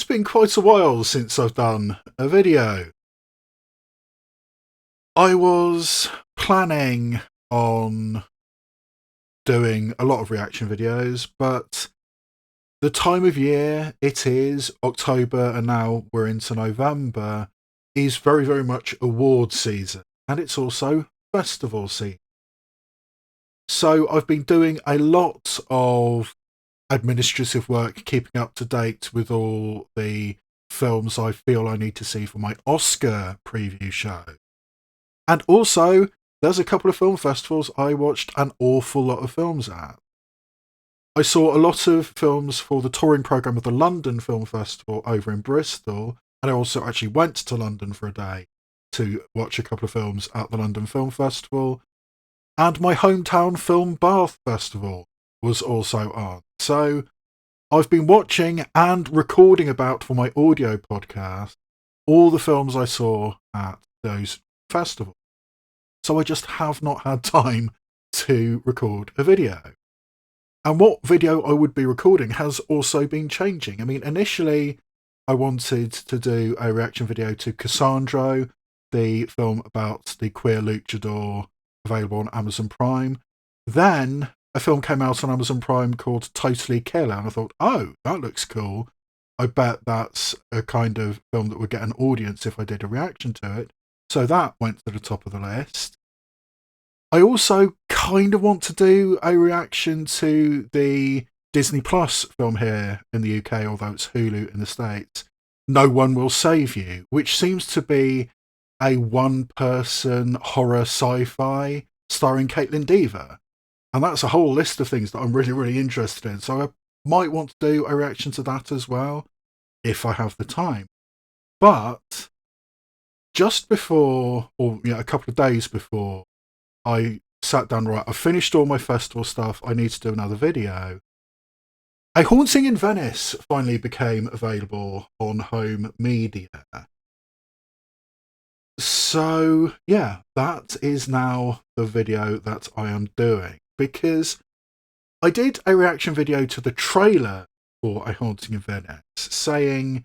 been quite a while since I've done a video. I was planning on doing a lot of reaction videos, but the time of year it is, October, and now we're into November, is very, very much award season, and it's also festival season. So I've been doing a lot of administrative work, keeping up to date with all the films I feel I need to see for my Oscar preview show. And also, there's a couple of film festivals I watched an awful lot of films at. I saw a lot of films for the touring programme of the London Film Festival over in Bristol, and I also actually went to London for a day to watch a couple of films at the London Film Festival. And my hometown film Bath Festival was also on. So I've been watching and recording about for my audio podcast all the films I saw at those festivals. So I just have not had time to record a video. And what video I would be recording has also been changing. I mean, initially I wanted to do a reaction video to Cassandro, the film about the queer luchador available on Amazon Prime. Then a film came out on Amazon Prime called Totally Killer, and I thought, oh, that looks cool. I bet that's a kind of film that would get an audience if I did a reaction to it. So that went to the top of the list. I also kind of want to do a reaction to the Disney Plus film here in the UK, although it's Hulu in the States, No One Will Save You, which seems to be a one-person horror sci-fi starring Caitlin Dever. And that's a whole list of things that I'm really, really interested in. So I might want to do a reaction to that as well, if I have the time. But just before, or a couple of days before, I sat down, right, I finished all my festival stuff, I need to do another video. A Haunting in Venice finally became available on home media. So, yeah, that is now the video that I am doing. Because I did a reaction video to the trailer for A Haunting in Venice, saying,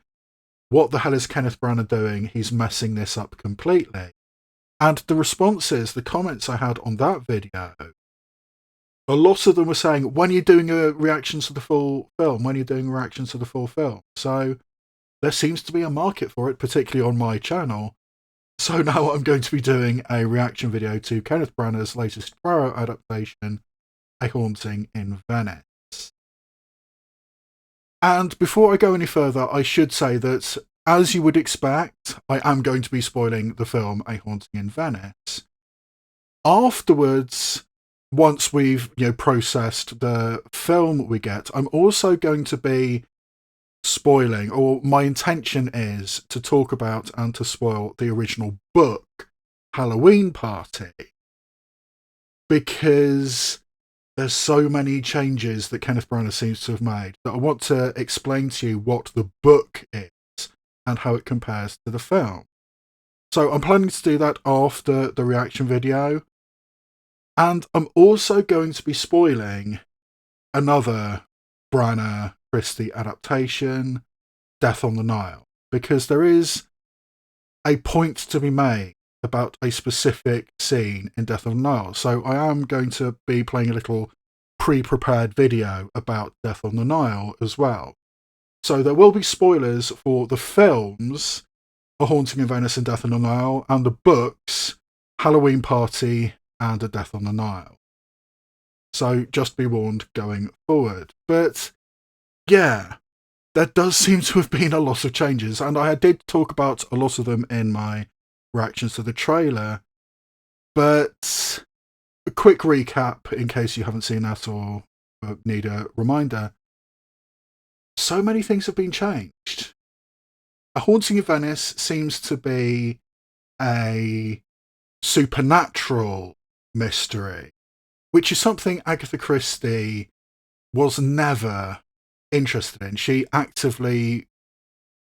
what the hell is Kenneth Branagh doing? He's messing this up completely. And the responses, the comments I had on that video, a lot of them were saying, when are you doing a reaction to the full film? When are you doing a reaction to the full film? So there seems to be a market for it, particularly on my channel. So now I'm going to be doing a reaction video to Kenneth Branagh's latest Poirot adaptation, A Haunting in Venice. And before I go any further, I should say that, as you would expect, I am going to be spoiling the film A Haunting in Venice. Afterwards, once we've processed the film we get, I'm also going to be spoiling, or my intention is to talk about and to spoil the original book, Hallowe'en Party, because there's so many changes that Kenneth Branagh seems to have made that I want to explain to you what the book is and how it compares to the film. So I'm planning to do that after the reaction video, and I'm also going to be spoiling another Branagh Christie adaptation, Death on the Nile, because there is a point to be made about a specific scene in Death on the Nile. So I am going to be playing a little pre-prepared video about Death on the Nile as well. So there will be spoilers for the films A Haunting in Venice and Death on the Nile, and the books Hallowe'en Party and A Death on the Nile. So just be warned going forward. But yeah, there does seem to have been a lot of changes, and I did talk about a lot of them in my reactions to the trailer. But a quick recap in case you haven't seen that or need a reminder. So many things have been changed. A Haunting in Venice seems to be a supernatural mystery, which is something Agatha Christie was never interested in. She actively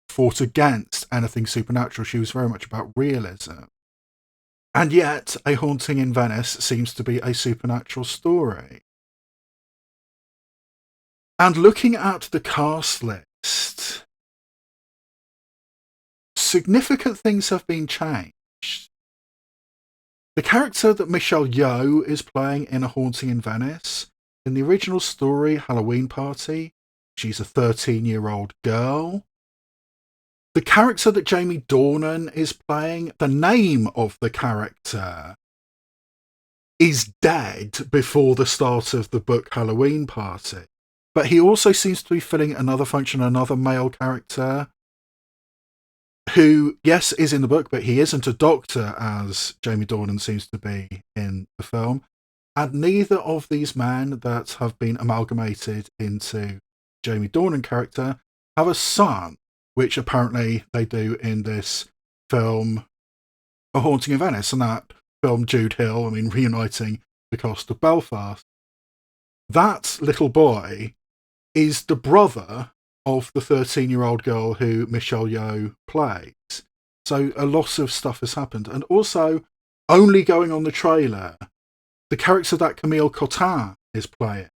fought against anything supernatural. She was very much about realism. And yet, A Haunting in Venice seems to be a supernatural story. And looking at the cast list, significant things have been changed. The character that Michelle Yeoh is playing in A Haunting in Venice, in the original story Hallowe'en Party, she's a 13-year-old girl. The character that Jamie Dornan is playing, the name of the character is dead before the start of the book Hallowe'en Party. But he also seems to be filling another function, another male character, who, yes, is in the book, but he isn't a doctor as Jamie Dornan seems to be in the film. And neither of these men that have been amalgamated into Jamie Dornan character have a son, which apparently they do in this film, A Haunting in Venice, and that film Jude Hill, reuniting the cast of Belfast. That little boy is the brother of the 13-year-old girl who Michelle Yeoh plays. So a lot of stuff has happened. And also, only going on the trailer, the character that Camille Cottin is playing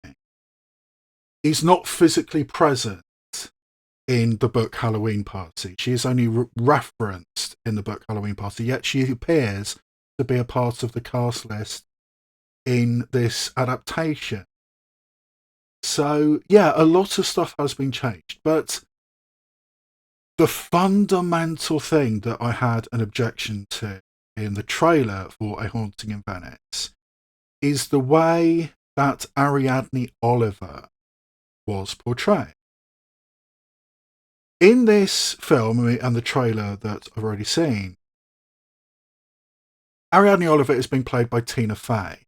is not physically present in the book Hallowe'en Party. She is only referenced in the book Hallowe'en Party, yet she appears to be a part of the cast list in this adaptation. So, yeah, a lot of stuff has been changed, but the fundamental thing that I had an objection to in the trailer for A Haunting in Venice is the way that Ariadne Oliver was portrayed. In this film, and the trailer that I've already seen, Ariadne Oliver is being played by Tina Fey,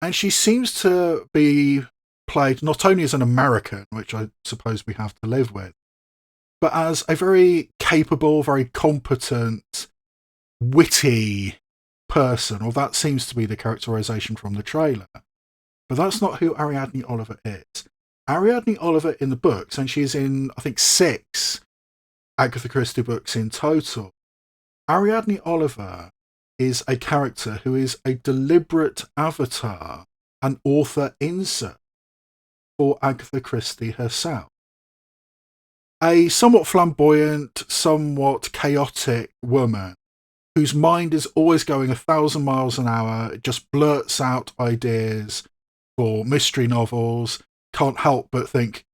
and she seems to be played not only as an American, which I suppose we have to live with, but as a very capable, very competent, witty person, or that seems to be the characterization from the trailer. But that's not who Ariadne Oliver is. Ariadne Oliver in the books, and she's in, I think, 6 Agatha Christie books in total. Ariadne Oliver is a character who is a deliberate avatar, an author insert for Agatha Christie herself. A somewhat flamboyant, somewhat chaotic woman whose mind is always going 1,000 miles an hour, just blurts out ideas for mystery novels, can't help but think,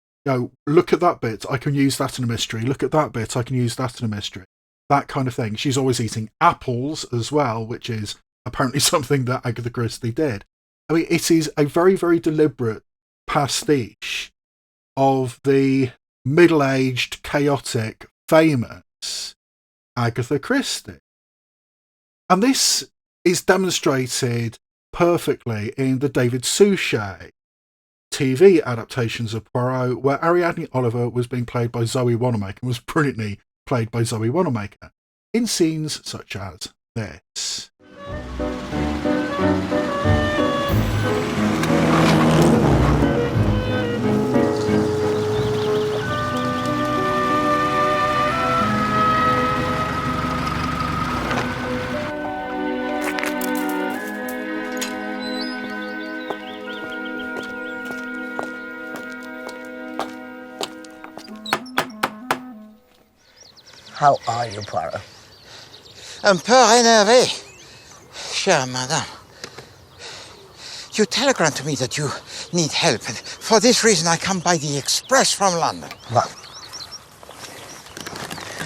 look at that bit, I can use that in a mystery, look at that bit, I can use that in a mystery. That kind of thing. She's always eating apples as well, which is apparently something that Agatha Christie did. It is a very, very deliberate pastiche of the middle-aged, chaotic, famous Agatha Christie. And this is demonstrated perfectly in the David Suchet TV adaptations of Poirot, where Ariadne Oliver was being played by Zoe Wanamaker, and was brilliantly played by Zoe Wanamaker, in scenes such as this. How are you, Poirot? Un peu énervé, chère madame. You telegraphed to me that you need help, and for this reason I come by the express from London. Well,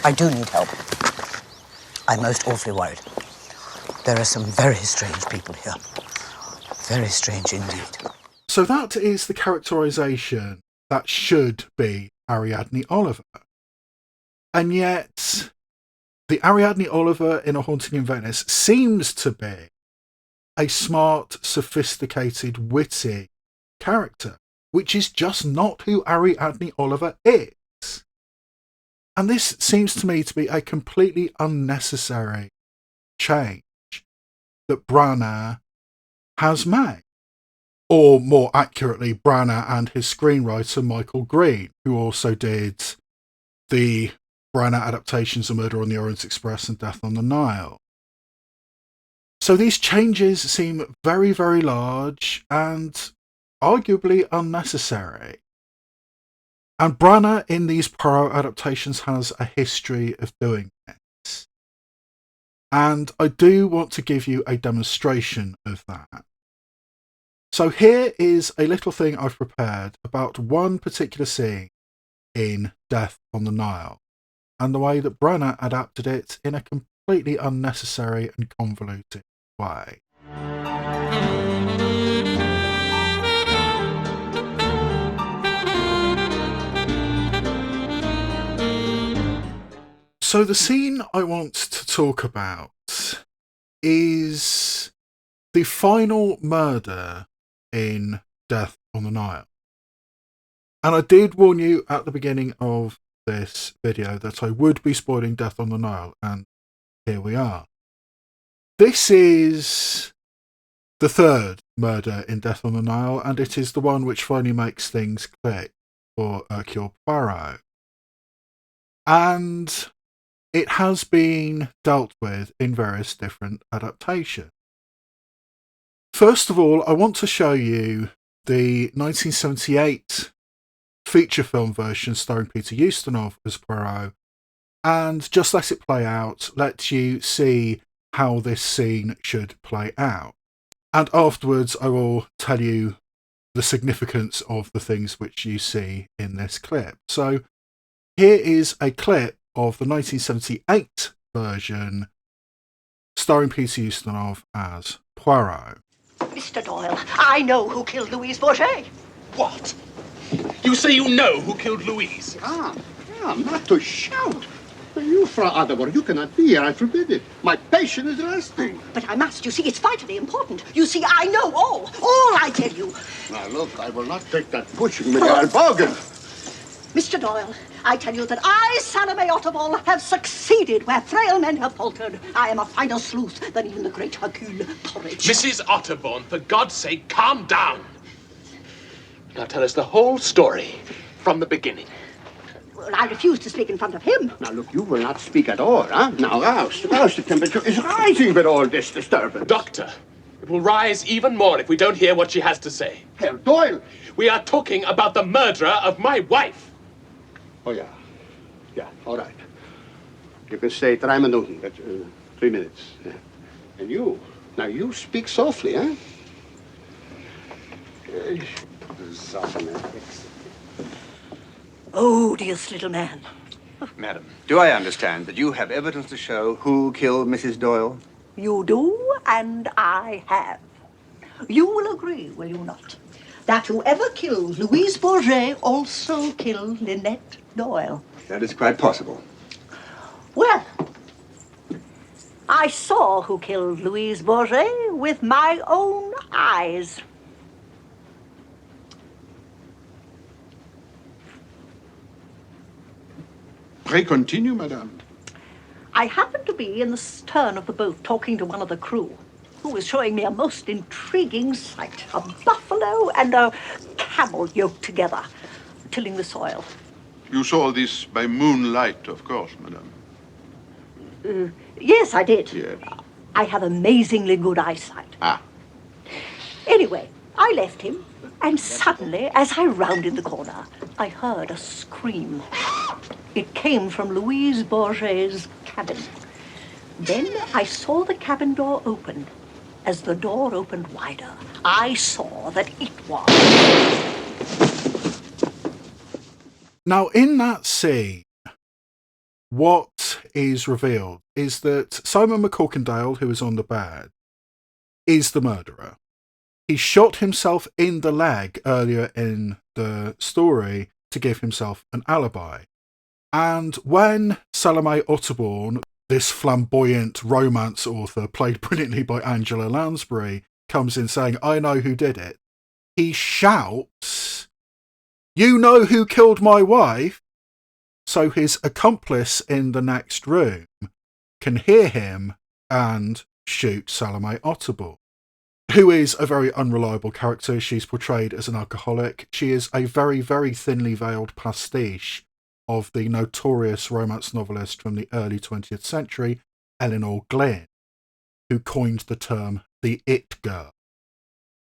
I do need help. I'm most awfully worried. There are some very strange people here. Very strange indeed. So that is the characterization that should be Ariadne Oliver. And yet, the Ariadne Oliver in A Haunting in Venice seems to be a smart, sophisticated, witty character, which is just not who Ariadne Oliver is. And this seems to me to be a completely unnecessary change that Branagh has made. Or more accurately, Branagh and his screenwriter Michael Green, who also did the Branagh adaptations of Murder on the Orient Express and Death on the Nile. So these changes seem very, very large and arguably unnecessary. And Branagh in these Poirot adaptations has a history of doing this. And I do want to give you a demonstration of that. So here is a little thing I've prepared about one particular scene in Death on the Nile, and the way that Branagh adapted it in a completely unnecessary and convoluted way. So the scene I want to talk about is the final murder in Death on the Nile. And I did warn you at the beginning of this video that I would be spoiling Death on the Nile, and here we are. This is the third murder in Death on the Nile, and it is the one which finally makes things click for Hercule Poirot. And it has been dealt with in various different adaptations. First of all, I want to show you the 1978 feature film version starring Peter Ustinov as Poirot, and just let it play out, let you see how this scene should play out. And afterwards, I will tell you the significance of the things which you see in this clip. So here is a clip of the 1978 version starring Peter Ustinov as Poirot. Mr. Doyle, I know who killed Louise Bourget. What? You say you know who killed Louise? Come, not to shout. You, Frau Adabor, you cannot be here, I forbid it. My patient is resting. But I must, you see, it's vitally important. You see, I know all I tell you. Now, look, I will not take that pushing me, I'll bargain. Mr. Doyle, I tell you that I, Salome Otterbourne, have succeeded where frail men have faltered. I am a finer sleuth than even the great Hercule Porridge. Mrs. Otterbourne, for God's sake, calm down. Now tell us the whole story from the beginning. Well, I refuse to speak in front of him. Now, look, you will not speak at all, huh? Now, rouse, the temperature is rising with all this disturbance. Doctor, it will rise even more if we don't hear what she has to say. Herr Doyle! We are talking about the murderer of my wife. Oh, yeah. Yeah, all right. You can say 3 minuten, that's 3 minutes. Yeah. And you, now you speak softly, huh? Odious little man. Madam, do I understand that you have evidence to show who killed Mrs. Doyle? You do, and I have. You will agree, will you not, that whoever killed Louise Bourget also killed Lynette Doyle? That is quite possible. Well, I saw who killed Louise Bourget with my own eyes. Pray continue, madame. I happened to be in the stern of the boat talking to one of the crew, who was showing me a most intriguing sight. A buffalo and a camel yoked together, tilling the soil. You saw this by moonlight, of course, madame. Yes, I did. Yes. I have amazingly good eyesight. Ah. Anyway, I left him, and suddenly, as I rounded the corner, I heard a scream. It came from Louise Bourget's cabin. Then I saw the cabin door open. As the door opened wider, I saw that it was... Now, in that scene, what is revealed is that Simon McCorkindale, who is on the bed, is the murderer. He shot himself in the leg earlier in the story to give himself an alibi. And when Salome Otterbourne, this flamboyant romance author played brilliantly by Angela Lansbury, comes in saying, "I know who did it," he shouts, "You know who killed my wife?" So his accomplice in the next room can hear him and shoot Salome Otterbourne, who is a very unreliable character. She's portrayed as an alcoholic. She is a very, very thinly veiled pastiche of the notorious romance novelist from the early 20th century, Eleanor Glyn, who coined the term the It Girl.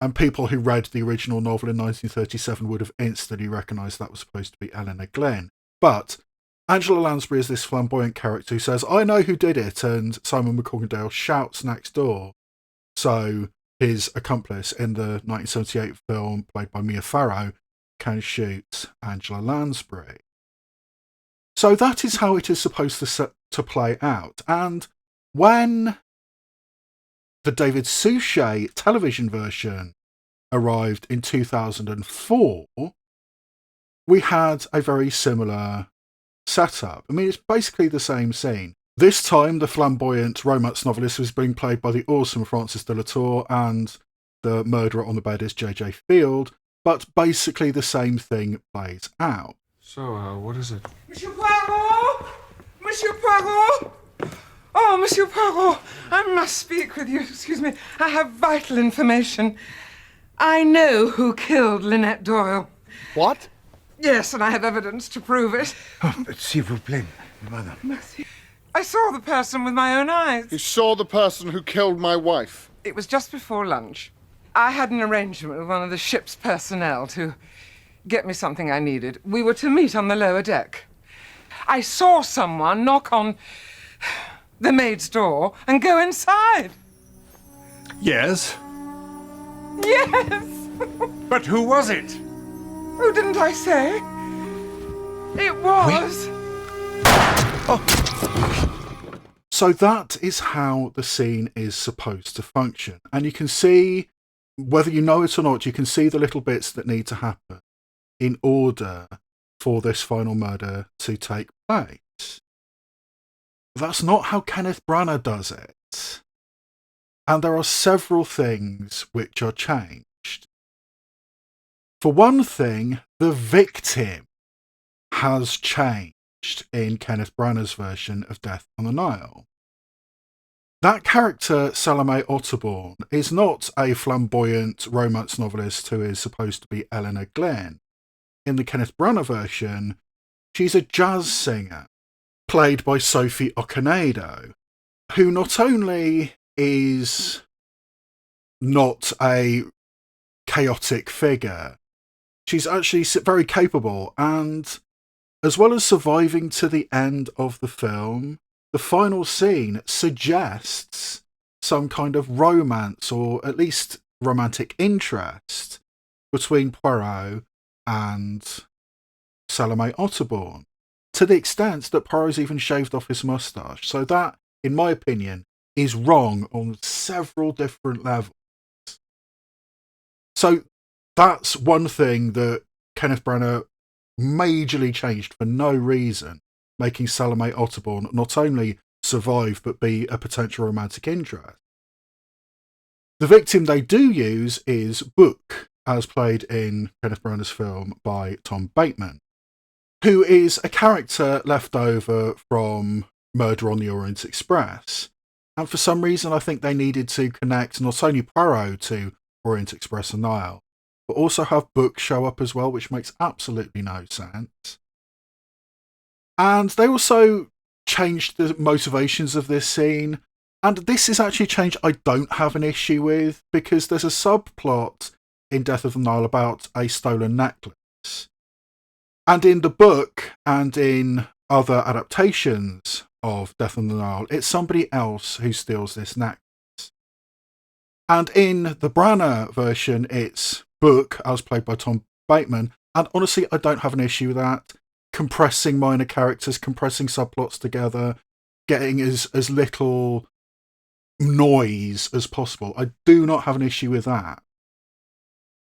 And people who read the original novel in 1937 would have instantly recognised that was supposed to be Eleanor Glyn. But Angela Lansbury is this flamboyant character who says, I know who did it, and Simon McCorkindale shouts next door. So his accomplice in the 1978 film, played by Mia Farrow, can shoot Angela Lansbury. So that is how it is supposed to play out. And when the David Suchet television version arrived in 2004, we had a very similar setup. I mean, it's basically the same scene. This time, the flamboyant romance novelist was being played by the awesome Francis de la Tour, and the murderer on the bed is J.J. Field, but basically the same thing plays out. So, what is it? Monsieur Poirot! Monsieur Poirot! Oh, Monsieur Poirot, I must speak with you. Excuse me. I have vital information. I know who killed Lynette Doyle. What? Yes, and I have evidence to prove it. Oh, s'il vous plaît, madame. Merci. I saw the person with my own eyes. You saw the person who killed my wife? It was just before lunch. I had an arrangement with one of the ship's personnel to get me something I needed. We were to meet on the lower deck. I saw someone knock on the maid's door and go inside. Yes? Yes! But who was it? Oh, didn't I say? It was... So that is how the scene is supposed to function. And you can see, whether you know it or not, you can see the little bits that need to happen in order for this final murder to take place. That's not how Kenneth Branagh does it. And there are several things which are changed. For one thing, the victim has changed in Kenneth Branagh's version of Death on the Nile. That character, Salome Otterbourne, is not a flamboyant romance novelist who is supposed to be Eleanor Glynn. In the Kenneth Branagh version, she's a jazz singer, played by Sophie Okonedo, who not only is not a chaotic figure, she's actually very capable, and as well as surviving to the end of the film, the final scene suggests some kind of romance, or at least romantic interest, between Poirot and Salome Otterbourne, to the extent that Poirot's even shaved off his moustache. So that, in my opinion, is wrong on several different levels. So that's one thing that Kenneth Branagh majorly changed for no reason, making Salome Otterbourne not only survive but be a potential romantic interest. The victim they do use is Book, as played in Kenneth Branagh's film by Tom Bateman, who is a character left over from Murder on the Orient Express. And for some reason, I think they needed to connect not only Poirot to Orient Express and Nile, but also have Book show up as well, which makes absolutely no sense. And they also changed the motivations of this scene, and this is actually a change I don't have an issue with, because there's a subplot in Death of the Nile about a stolen necklace. And in the book, and in other adaptations of Death on the Nile, it's somebody else who steals this necklace. And in the Branagh version, it's Book, as played by Tom Bateman, and honestly, I don't have an issue with that. Compressing minor characters, compressing subplots together, getting as little noise as possible. I do not have an issue with that.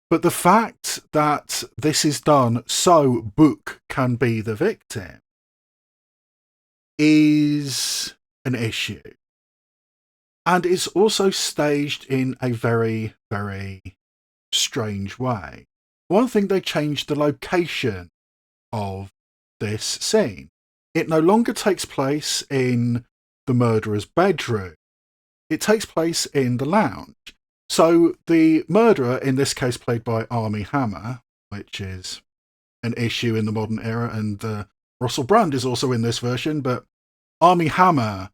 But the fact that this is done so Book can be the victim is an issue. And it's also staged in a very, very strange way. One thing, they changed the location of this scene. It no longer takes place in the murderer's bedroom. It takes place in the lounge. So the murderer, in this case played by Armie Hammer, which is an issue in the modern era, and Russell Brand is also in this version, but Armie Hammer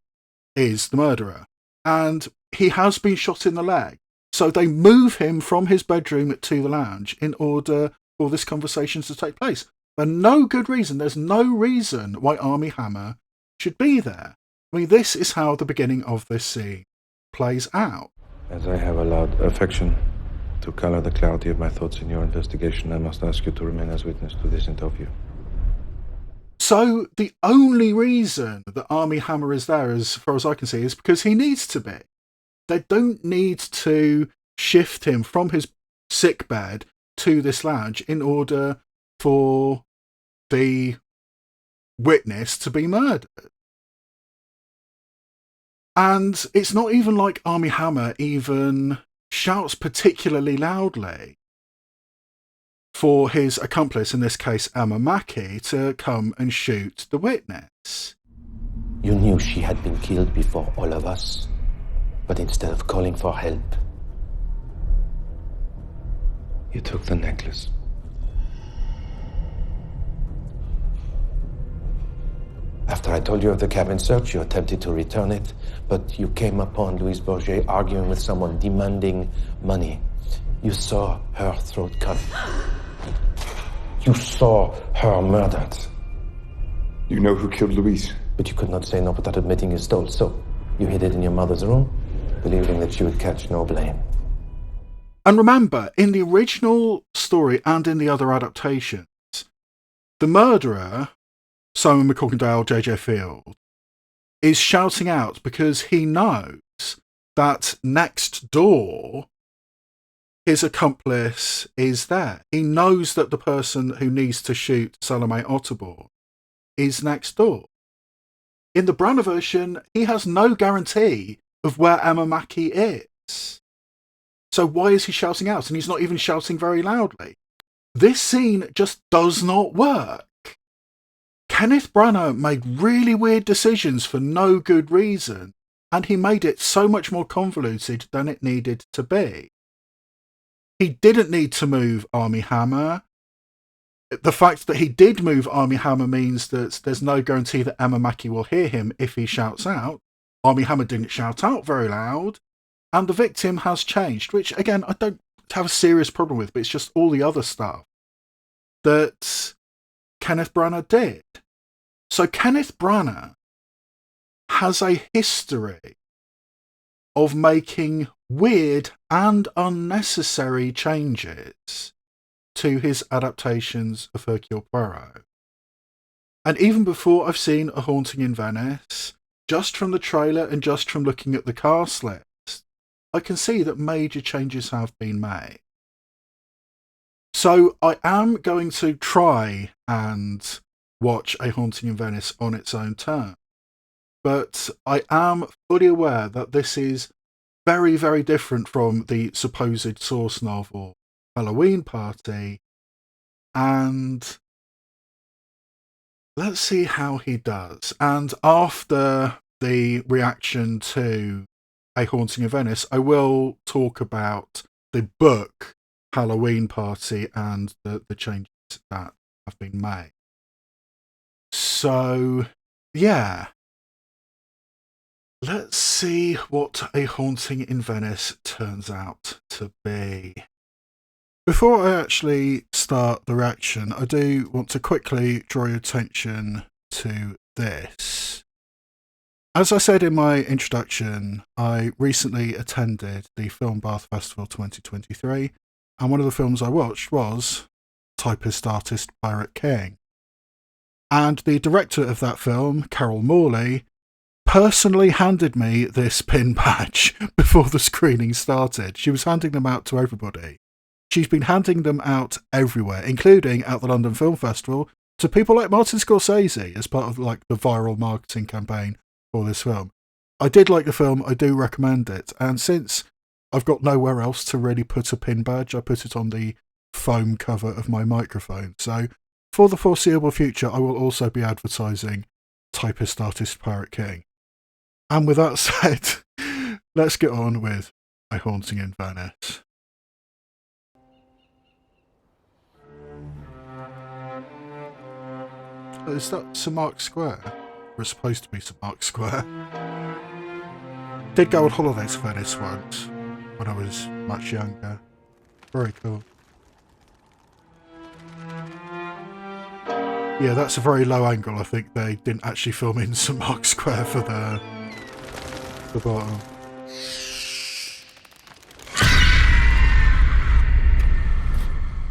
is the murderer. And he has been shot in the leg. So they move him from his bedroom to the lounge in order for this conversation to take place. For no good reason. There's no reason why Armie Hammer should be there. I mean, this is how the beginning of this scene plays out. As I have allowed affection to color the clarity of my thoughts in your investigation, I must ask you to remain as witness to this interview. So the only reason that Armie Hammer is there, as far as I can see, is because he needs to be. They don't need to shift him from his sick bed to this lounge in order for the witness to be murdered. And it's not even like Armie Hammer even shouts particularly loudly for his accomplice, in this case Emma Mackey, to come and shoot the witness. You knew she had been killed before all of us, but instead of calling for help, you took the necklace. After I told you of the cabin search, you attempted to return it, but you came upon Louise Bourget arguing with someone, demanding money. You saw her throat cut. You saw her murdered. You know who killed Louise? But you could not say no without admitting you stole, so you hid it in your mother's room, believing that she would catch no blame. And remember, in the original story and in the other adaptations, the murderer, Simon McCorkindale, J.J. Field, is shouting out because he knows that next door his accomplice is there. He knows that the person who needs to shoot Salome Otterborn is next door. In the Branagh version, he has no guarantee of where Emma Mackey is. So why is he shouting out? And he's not even shouting very loudly. This scene just does not work. Kenneth Branagh made really weird decisions for no good reason, and he made it so much more convoluted than it needed to be. He didn't need to move Armie Hammer. The fact that he did move Armie Hammer means that there's no guarantee that Emma Mackey will hear him if he shouts out. Armie Hammer didn't shout out very loud, and the victim has changed, which, again, I don't have a serious problem with, but it's just all the other stuff that Kenneth Branagh did. So Kenneth Branagh has a history of making weird and unnecessary changes to his adaptations of Hercule Poirot. And even before I've seen A Haunting in Venice, just from the trailer and just from looking at the cast list, I can see that major changes have been made. So I am going to try and watch A Haunting in Venice on its own terms. But I am fully aware that this is very, very different from the supposed source novel Hallowe'en Party. And let's see how he does. And after the reaction to A Haunting in Venice, I will talk about the book Hallowe'en Party and the changes that have been made. So, yeah. Let's see what A Haunting in Venice turns out to be. Before I actually start the reaction, I do want to quickly draw your attention to this. As I said in my introduction, I recently attended the Film Bath Festival 2023, and one of the films I watched was Typist Artist Pirate King. And the director of that film, Carol Morley, personally handed me this pin badge before the screening started. She was handing them out to everybody. She's been handing them out everywhere, including at the London Film Festival, to people like Martin Scorsese as part of the viral marketing campaign for this film. I did like the film, I do recommend it, and since I've got nowhere else to really put a pin badge, I put it on the foam cover of my microphone. So for the foreseeable future, I will also be advertising Typist Artist Pirate King. And with that said, let's get on with A Haunting in Venice. Is that St Mark's Square? Or it's supposed to be St Mark's Square. Did go on holiday to Venice once, when I was much younger. Very cool. Yeah, that's a very low angle. I think they didn't actually film in St Mark's Square for the bottom.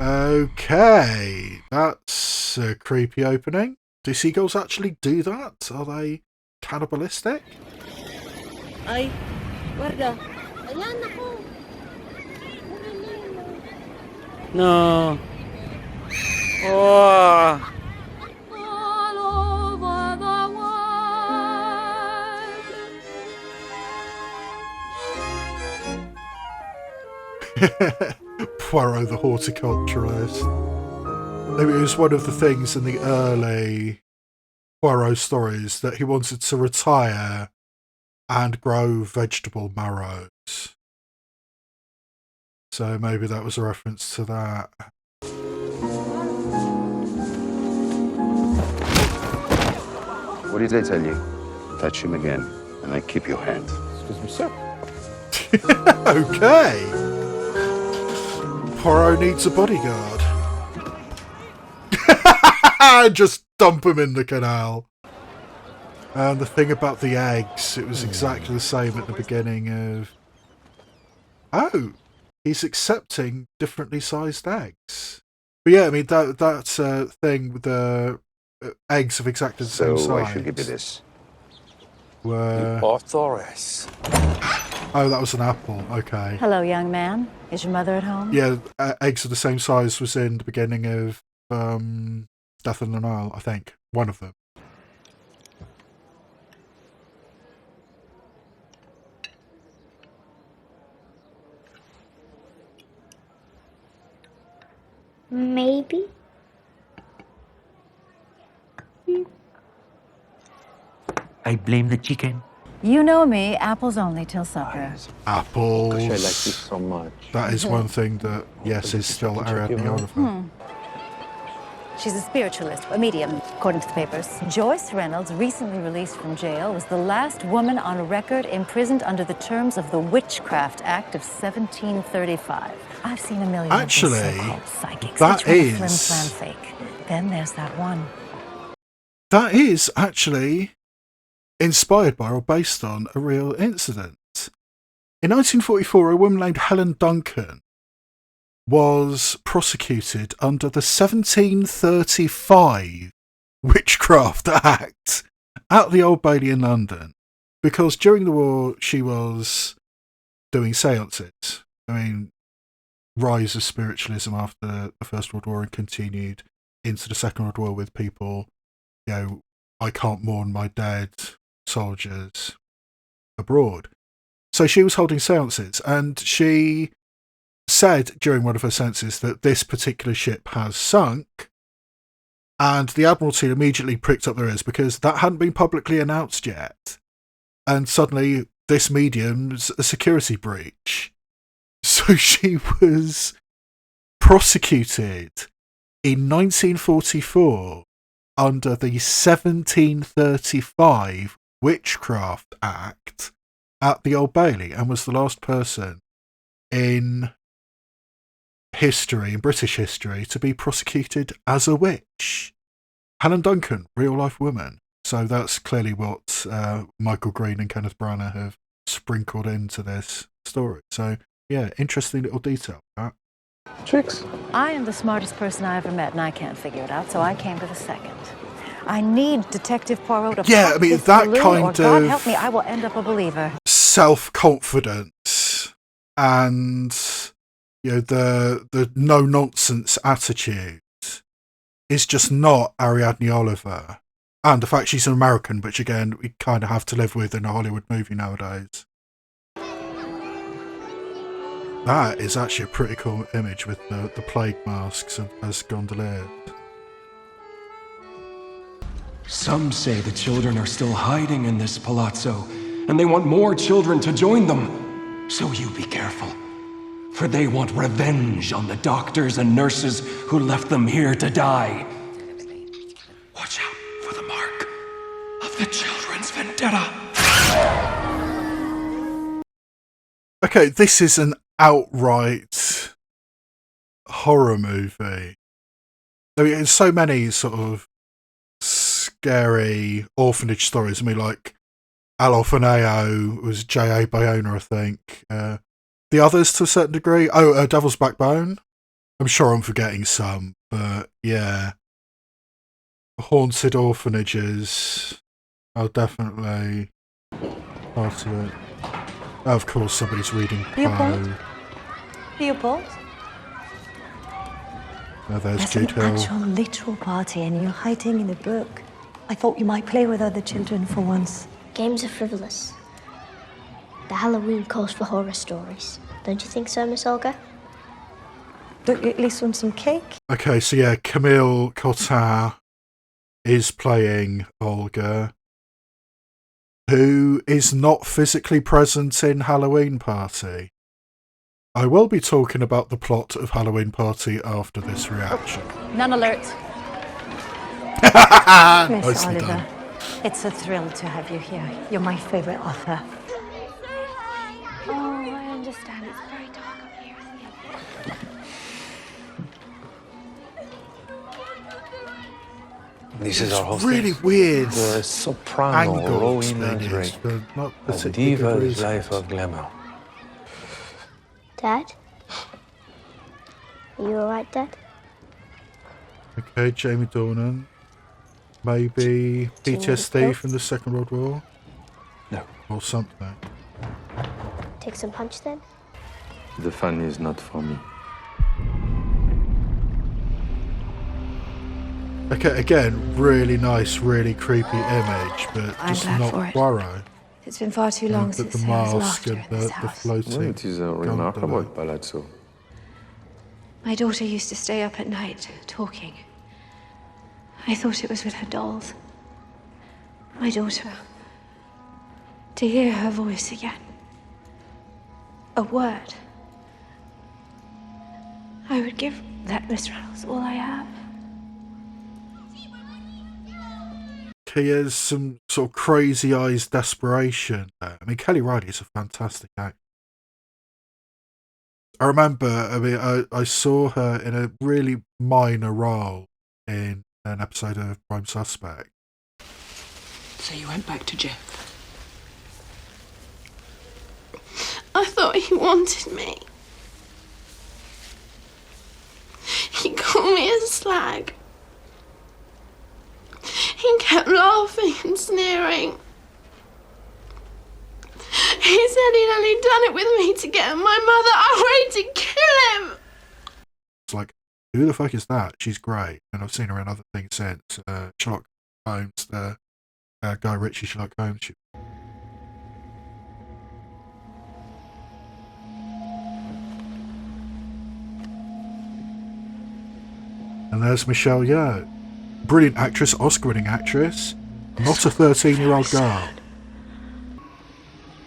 Okay, that's a creepy opening. Do seagulls actually do that? Are they cannibalistic? Ay, guarda. Ayan ako. No. Oh. Poirot the horticulturalist. It was one of the things in the early Poirot stories that he wanted to retire and grow vegetable marrows. So maybe that was a reference to that. What did they tell you? Touch him again, and I keep your hand. Excuse me, sir. Okay. Poirot needs a bodyguard. Just dump him in the canal. And the thing about the eggs, it was exactly the same at the beginning of... Oh, he's accepting differently sized eggs. But yeah, I mean, that's a thing with the eggs of exactly the same size. So I should give you this. Were... Authores. Oh, that was an apple. Okay. Hello, young man. Is your mother at home? Yeah, eggs of the same size was in the beginning of Death on the Nile, I think. One of them. Maybe. I blame the chicken. You know me, apples only till supper. Apples. Gosh, I like this so much. That is one thing that, yes, is still Ariadne Oliver. She's a spiritualist, a medium, according to the papers. Joyce Reynolds, recently released from jail, was the last woman on record imprisoned under the terms of the Witchcraft Act of 1735. I've seen a million Actually, of these so-called psychics. that Each one a is... flim-flam fake. Then there's that one. That is actually inspired by or based on a real incident. In 1944, a woman named Helen Duncan was prosecuted under the 1735 Witchcraft Act at the Old Bailey in London because during the war she was doing seances. I mean, rise of spiritualism after the First World War and continued into the Second World War with people, you know, I can't mourn my dead soldiers abroad. So she was holding seances and she said during one of her seances that this particular ship has sunk, and the Admiralty immediately pricked up their ears because that hadn't been publicly announced yet. And suddenly this medium's a security breach. So she was prosecuted in 1944 under the 1735 Witchcraft Act at the Old Bailey and was the last person in history, in British history, to be prosecuted as a witch. Helen Duncan, real life woman. So that's clearly what Michael Green and Kenneth Branagh have sprinkled into this story. So yeah, interesting little detail. Tricks. I am the smartest person I ever met, and I can't figure it out, so I came to the second. I need Detective Poirot to yeah, I mean, that balloon, kind or of God help me, I will end up a believer. Self-confidence and, you know, the no-nonsense attitude is just not Ariadne Oliver. And the fact she's an American, which again, we kind of have to live with in a Hollywood movie nowadays. That is actually a pretty cool image with the plague masks as gondoliers. Some say the children are still hiding in this palazzo, and they want more children to join them. So you be careful, for they want revenge on the doctors and nurses who left them here to die. Watch out for the mark of the children's vendetta. Okay, this is an outright horror movie. I mean, there's so many sort of scary orphanage stories. I mean, like Al Orfanayo was J.A. Bayona, I think. The others to a certain degree. Oh, Devil's Backbone. I'm sure I'm forgetting some, but yeah. Haunted orphanages. I'll definitely part of it. Oh, of course, somebody's reading Poe. Leopold? Oh, there's There's Jude an Hill. actual literal party and you're hiding in a book. I thought you might play with other children for once. Games are frivolous. The Halloween calls for horror stories. Don't you think so, Miss Olga? Don't you at least want some cake? Okay, so yeah, Camille Cottin is playing Olga, who is not physically present in Halloween Party. I will be talking about the plot of Halloween Party after this reaction. None alert. Miss Nicely Oliver, done. it's a thrill to have you here. You're my favorite author. Oh, I understand. It's very dark up here, isn't it? This is our hostess. Really weird. The soprano angles, Rowan maybe, Drake. for not A particularly good diva's reasons. life of glamour. Dad? Are you alright, Dad? Okay, Jamie Dornan. Maybe PTSD from the Second World War? No. Or something. Take some punch then? The fun is not for me. Okay, again, really nice, really creepy image, but I'm just glad for not it. Poirot. It's been far too long But since the there was mask laughter and in this the house. floating. Well, it is a remarkable palazzo. My daughter used to stay up at night, talking. I thought it was with her dolls. My daughter. To hear her voice again. A word. I would give that Miss Reynolds all I have. He has some sort of crazy eyes desperation there. I mean, Kelly Riley is a fantastic actor. I remember, I saw her in a really minor role in an episode of Prime Suspect. So you went back to Jeff? I thought he wanted me. He called me a slag. He kept laughing and sneering. He said he'd only done it with me to get at my mother. I wanted to kill him. It's like, who the fuck is that? She's great. And I've seen her in other things since. Sherlock Holmes, the Guy Ritchie Sherlock Holmes. And there's Michelle Yeoh. Brilliant actress, Oscar-winning actress. Not a 13-year-old girl.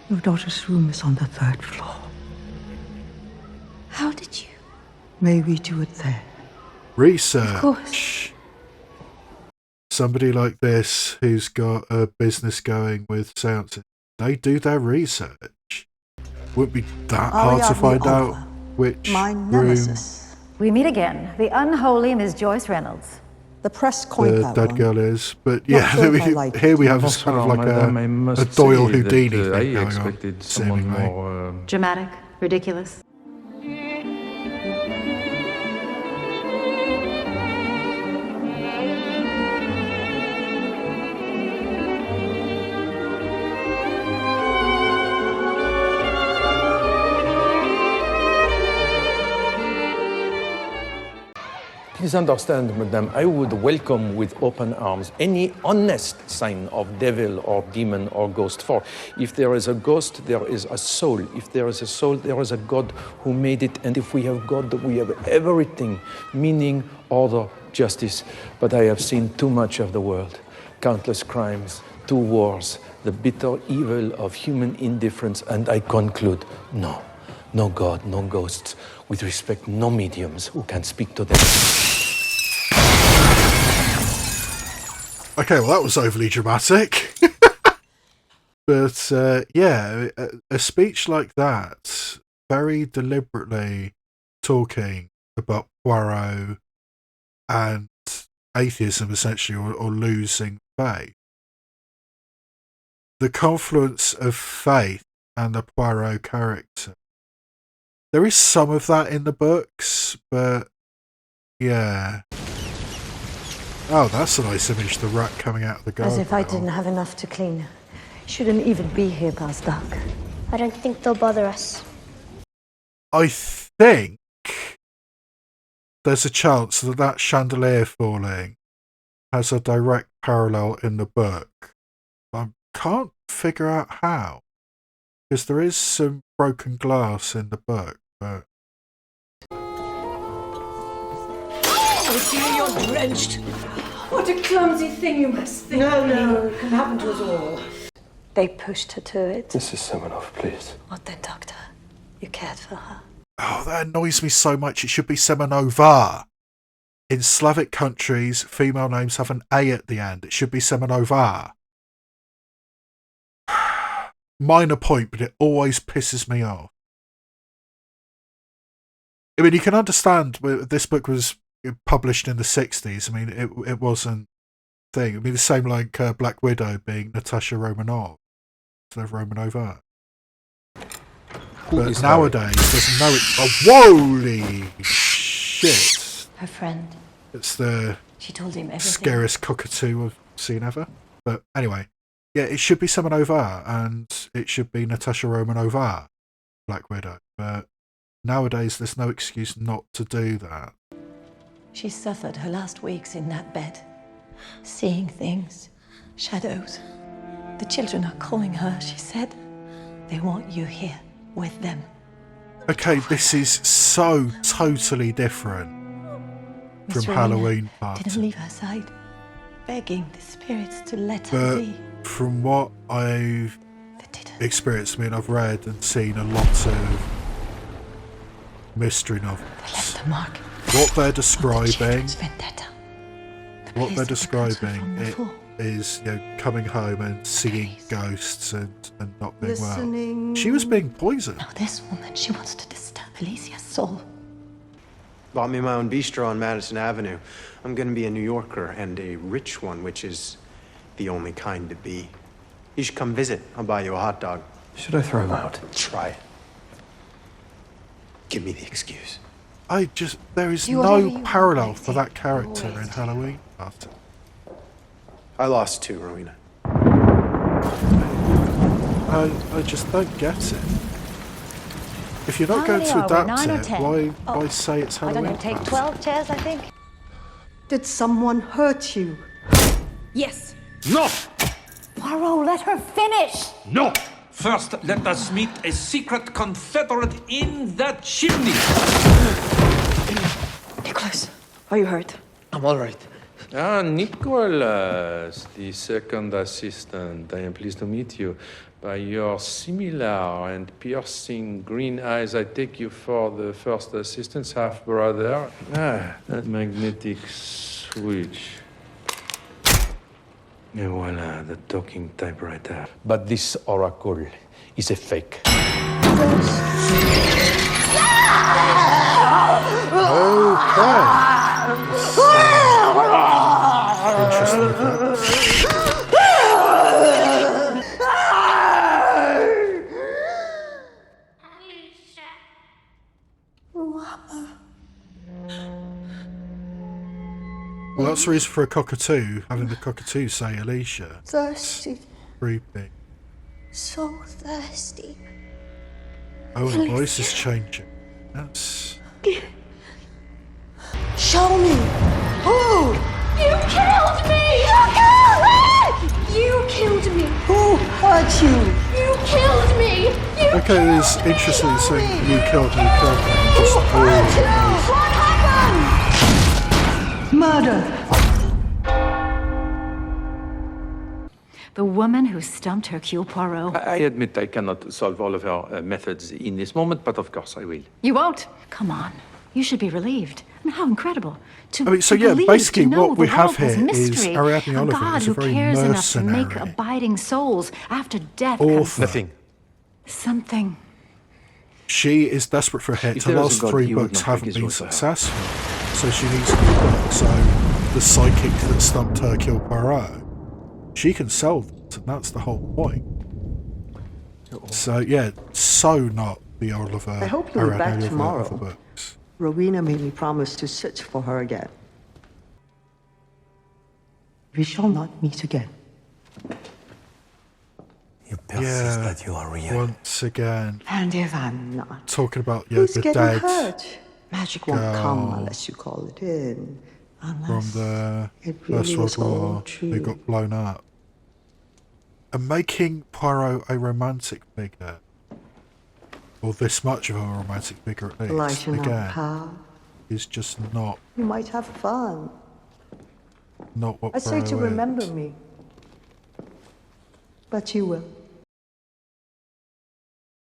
Your daughter's room is on the 3rd floor. How did you? Maybe do it there. Research. Of course. Somebody like this who's got a business going with seances, they do their research. Wouldn't be that hard to find out which room We meet again. The unholy Miss Joyce Reynolds. The press coined the that dead one. girl is. But Not yeah, sure if I like here we have Bonsoir, kind of like madame. I a must Doyle say Houdini that, thing I going expected on, someone seemingly. more. Dramatic, ridiculous. Please understand, madame, I would welcome with open arms any honest sign of devil or demon or ghost. For if there is a ghost, there is a soul. If there is a soul, there is a God who made it. And if we have God, we have everything, meaning, order, justice. But I have seen too much of the world. Countless crimes, 2 wars, the bitter evil of human indifference. And I conclude, no. No God, no ghosts. With respect, no mediums who can speak to them. Okay, well that was overly dramatic. But yeah, a speech like that, very deliberately talking about Poirot and atheism essentially, or losing faith. The confluence of faith and the Poirot character. There is some of that in the books, but yeah. Oh, that's a nice image, the rat coming out of the garden. As if I didn't have enough to clean. Shouldn't even be here past dark. I don't think they'll bother us. I think there's a chance that that chandelier falling has a direct parallel in the book. I can't figure out how, because there is some broken glass in the book, but... Oh dear, you're drenched. What a clumsy thing you must think. No, it can happen to us all. They pushed her to it. Mrs. Semenoff, please. What then, Doctor? You cared for her. Oh, that annoys me so much. It should be Semenova. In Slavic countries, female names have an A at the end. It should be Semenova. Minor point, but it always pisses me off. I mean, you can understand this book was published in the 60s. I mean, it wasn't a thing. I mean, the same like Black Widow being Natasha Romanoff instead of Romanova. But nowadays, there's no... Oh, holy shit. Her friend. It's the She told him everything. scariest cockatoo I've seen ever. But anyway, yeah, it should be Semenova and it should be Natasha Romanova, Black Widow. But nowadays, there's no excuse not to do that. She suffered her last weeks in that bed. Seeing things. Shadows. The children are calling her, she said. They want you here with them. Okay, this is so totally different from Miss Rowena Halloween Party. didn't leave her side, begging the spirits to let her But be. from what I've experienced, I mean, I've read and seen a lot of mystery novels. The mark. What they're describing, Vendetta. what they're describing, it is, you know, coming home and seeing ghosts and not being well. Listening. She was being poisoned. Now this woman, she wants to disturb Alicia's soul. Bought me my own bistro on Madison Avenue. I'm gonna be a New Yorker, and a rich one, which is the only kind to be. You should come visit. I'll buy you a hot dog. Should I throw him out? Try it. Give me the excuse. There is Do whatever no you parallel want, for that character in Halloween Party. I lost too, Rowena. I just don't get it. If you're not How going many to are we, adapt 9 or it, 10? why say it's I don't Halloween know, take Party? 12 chairs, I think. Did someone hurt you? Yes. No! Poirot, let her finish. No! First, let us meet a secret confederate in the chimney. Nicholas, are you hurt? I'm all right. Ah, Nicholas, the second assistant. I am pleased to meet you. By your similar and piercing green eyes, I take you for the first assistant's half-brother. Ah, that magnetic switch. Et voila, the talking typewriter. But this oracle is a fake. Well, that's the reason for a cockatoo, having the cockatoo say Alicia. Thirsty. Creepy. So thirsty. Oh, the voice is changing. That's... Show me! Who? You killed me! You killed me! Who hurt you? You killed me! You Okay, it's interesting saying you killed me, just What happened? Murder. The woman who stumped Hercule Poirot. I admit I cannot solve all of her methods in this moment, but of course I will. You won't? Come on. You should be relieved. And how incredible. I mean, so to yeah, believe, basically to know what we the have world has here is mystery. Ariadne A Oliver God is a who very cares enough to make mercenary abiding souls after death. author. Nothing. Something. She is desperate for a hit. If Her there is last a God, 3 he would books not haven't make his been work for her. successful, so she needs a new book. So the psychic that stumped Hercule Poirot she can sell that, and that's the whole point. So yeah, so not the Oliver. I hope you'll be back tomorrow. Books. Rowena made me promise to search for her again. We shall not meet again. You persist that you are real. Once again. And if I'm not, talking about who's the getting dead hurt? Magic won't come unless you call it in. from the really First is World all War true. who got blown up. And making Poirot a romantic figure, or this much of a romantic figure at least, Lighten up, again, pal. is just not You might have fun. what I say to Poirot remember is. me. But you will.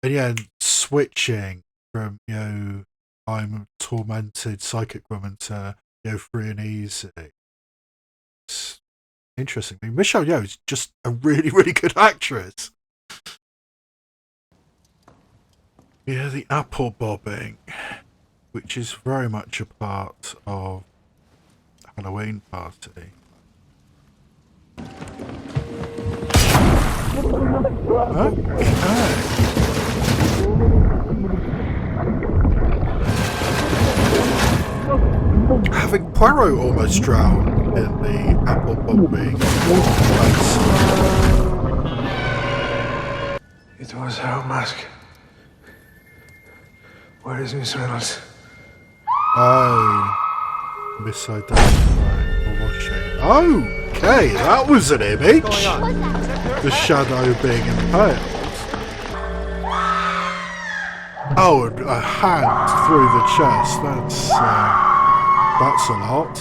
And yeah, switching from, I'm a tormented psychic woman to, free and easy. It's interesting. I mean, Michelle Yeoh is just a really, really good actress. Yeah, the apple bobbing, which is very much a part of Halloween Party. Having Poirot almost drown in the apple bobbing. It was her mask. Where is Miss Reynolds? Oh, misidentified or washing. Okay, that was an image. The shadow being impaled. Oh, and a hand through the chest. That's a lot.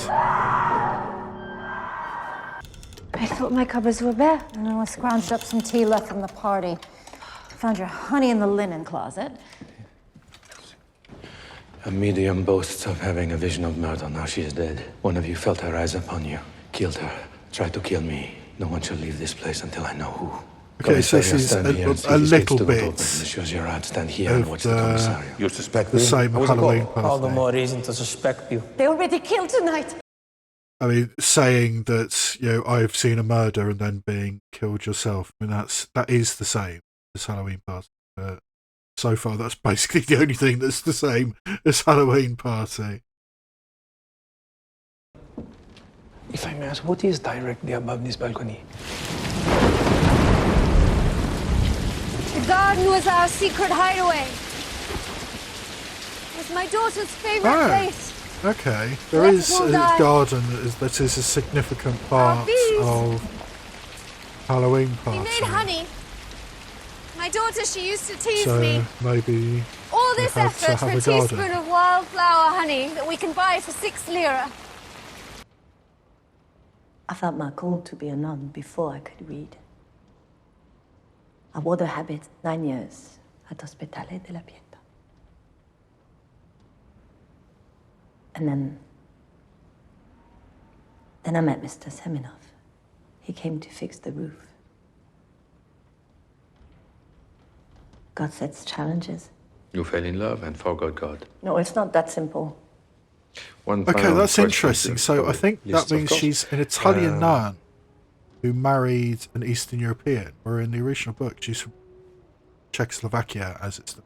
I thought my cupboards were bare. And I scrounged up some tea left from the party. Found your honey in the linen closet. A medium boasts of having a vision of murder. Now she is dead. One of you felt her eyes upon you, killed her, tried to kill me. No one shall leave this place until I know who. Okay, so this is a little bit Monsieur Gerard, stand here and watch the commissariat. You suspect the same Halloween Party. All the more reason to suspect you. They already killed tonight. I mean, saying that, I've seen a murder and then being killed yourself. I mean, that is the same as Halloween Party. But so far, that's basically the only thing that's the same as Halloween Party. If I may ask, what is directly above this balcony? The garden was our secret hideaway. It was my daughter's favorite place. Okay. There is a garden that is a significant part of Halloween Party. We made honey. My daughter, she used to tease So me. maybe All this they had to effort for have a a garden. teaspoon of wildflower honey that we can buy for 6 lira. I felt my call to be a nun before I could read. I wore the habit 9 years at Ospedale de la Pieta. And then I met Mr. Seminov. He came to fix the roof. God sets challenges. You fell in love and forgot God. No, it's not that simple. Okay, that's interesting. So I think that means she's an Italian nun who married an Eastern European, where in the original book she's from Czechoslovakia, as it's.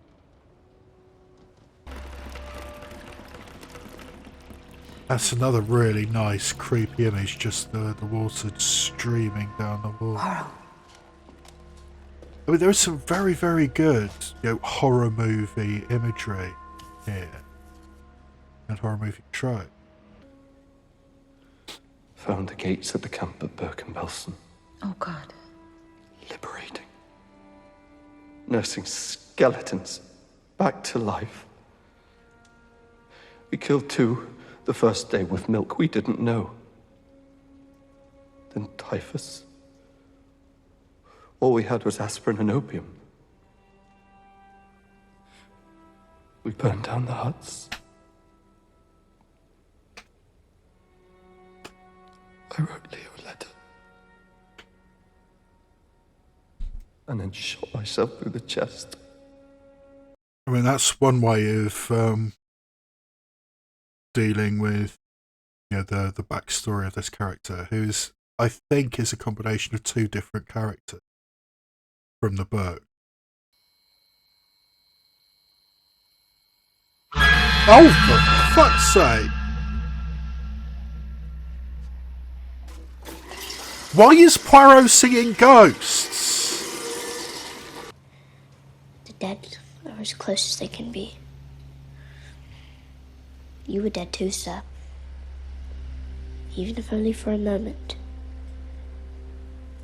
That's another really nice, creepy image, just the water streaming down the wall. I mean, there is some very, very good, horror movie imagery here. And horror movie trope. Found the gates at the camp at Bergen-Belsen. Oh, God. Liberating. Nursing skeletons back to life. We killed 2 the first day with milk we didn't know. Then typhus. All we had was aspirin and opium. We burned down the huts. I wrote Leo a letter. And then shot myself through the chest. I mean, that's one way of dealing with, the backstory of this character, who's I think is a combination of two different characters from the book. Oh, for fuck's sake! Why is Poirot seeing ghosts? The dead are as close as they can be. You were dead too, sir. Even if only for a moment.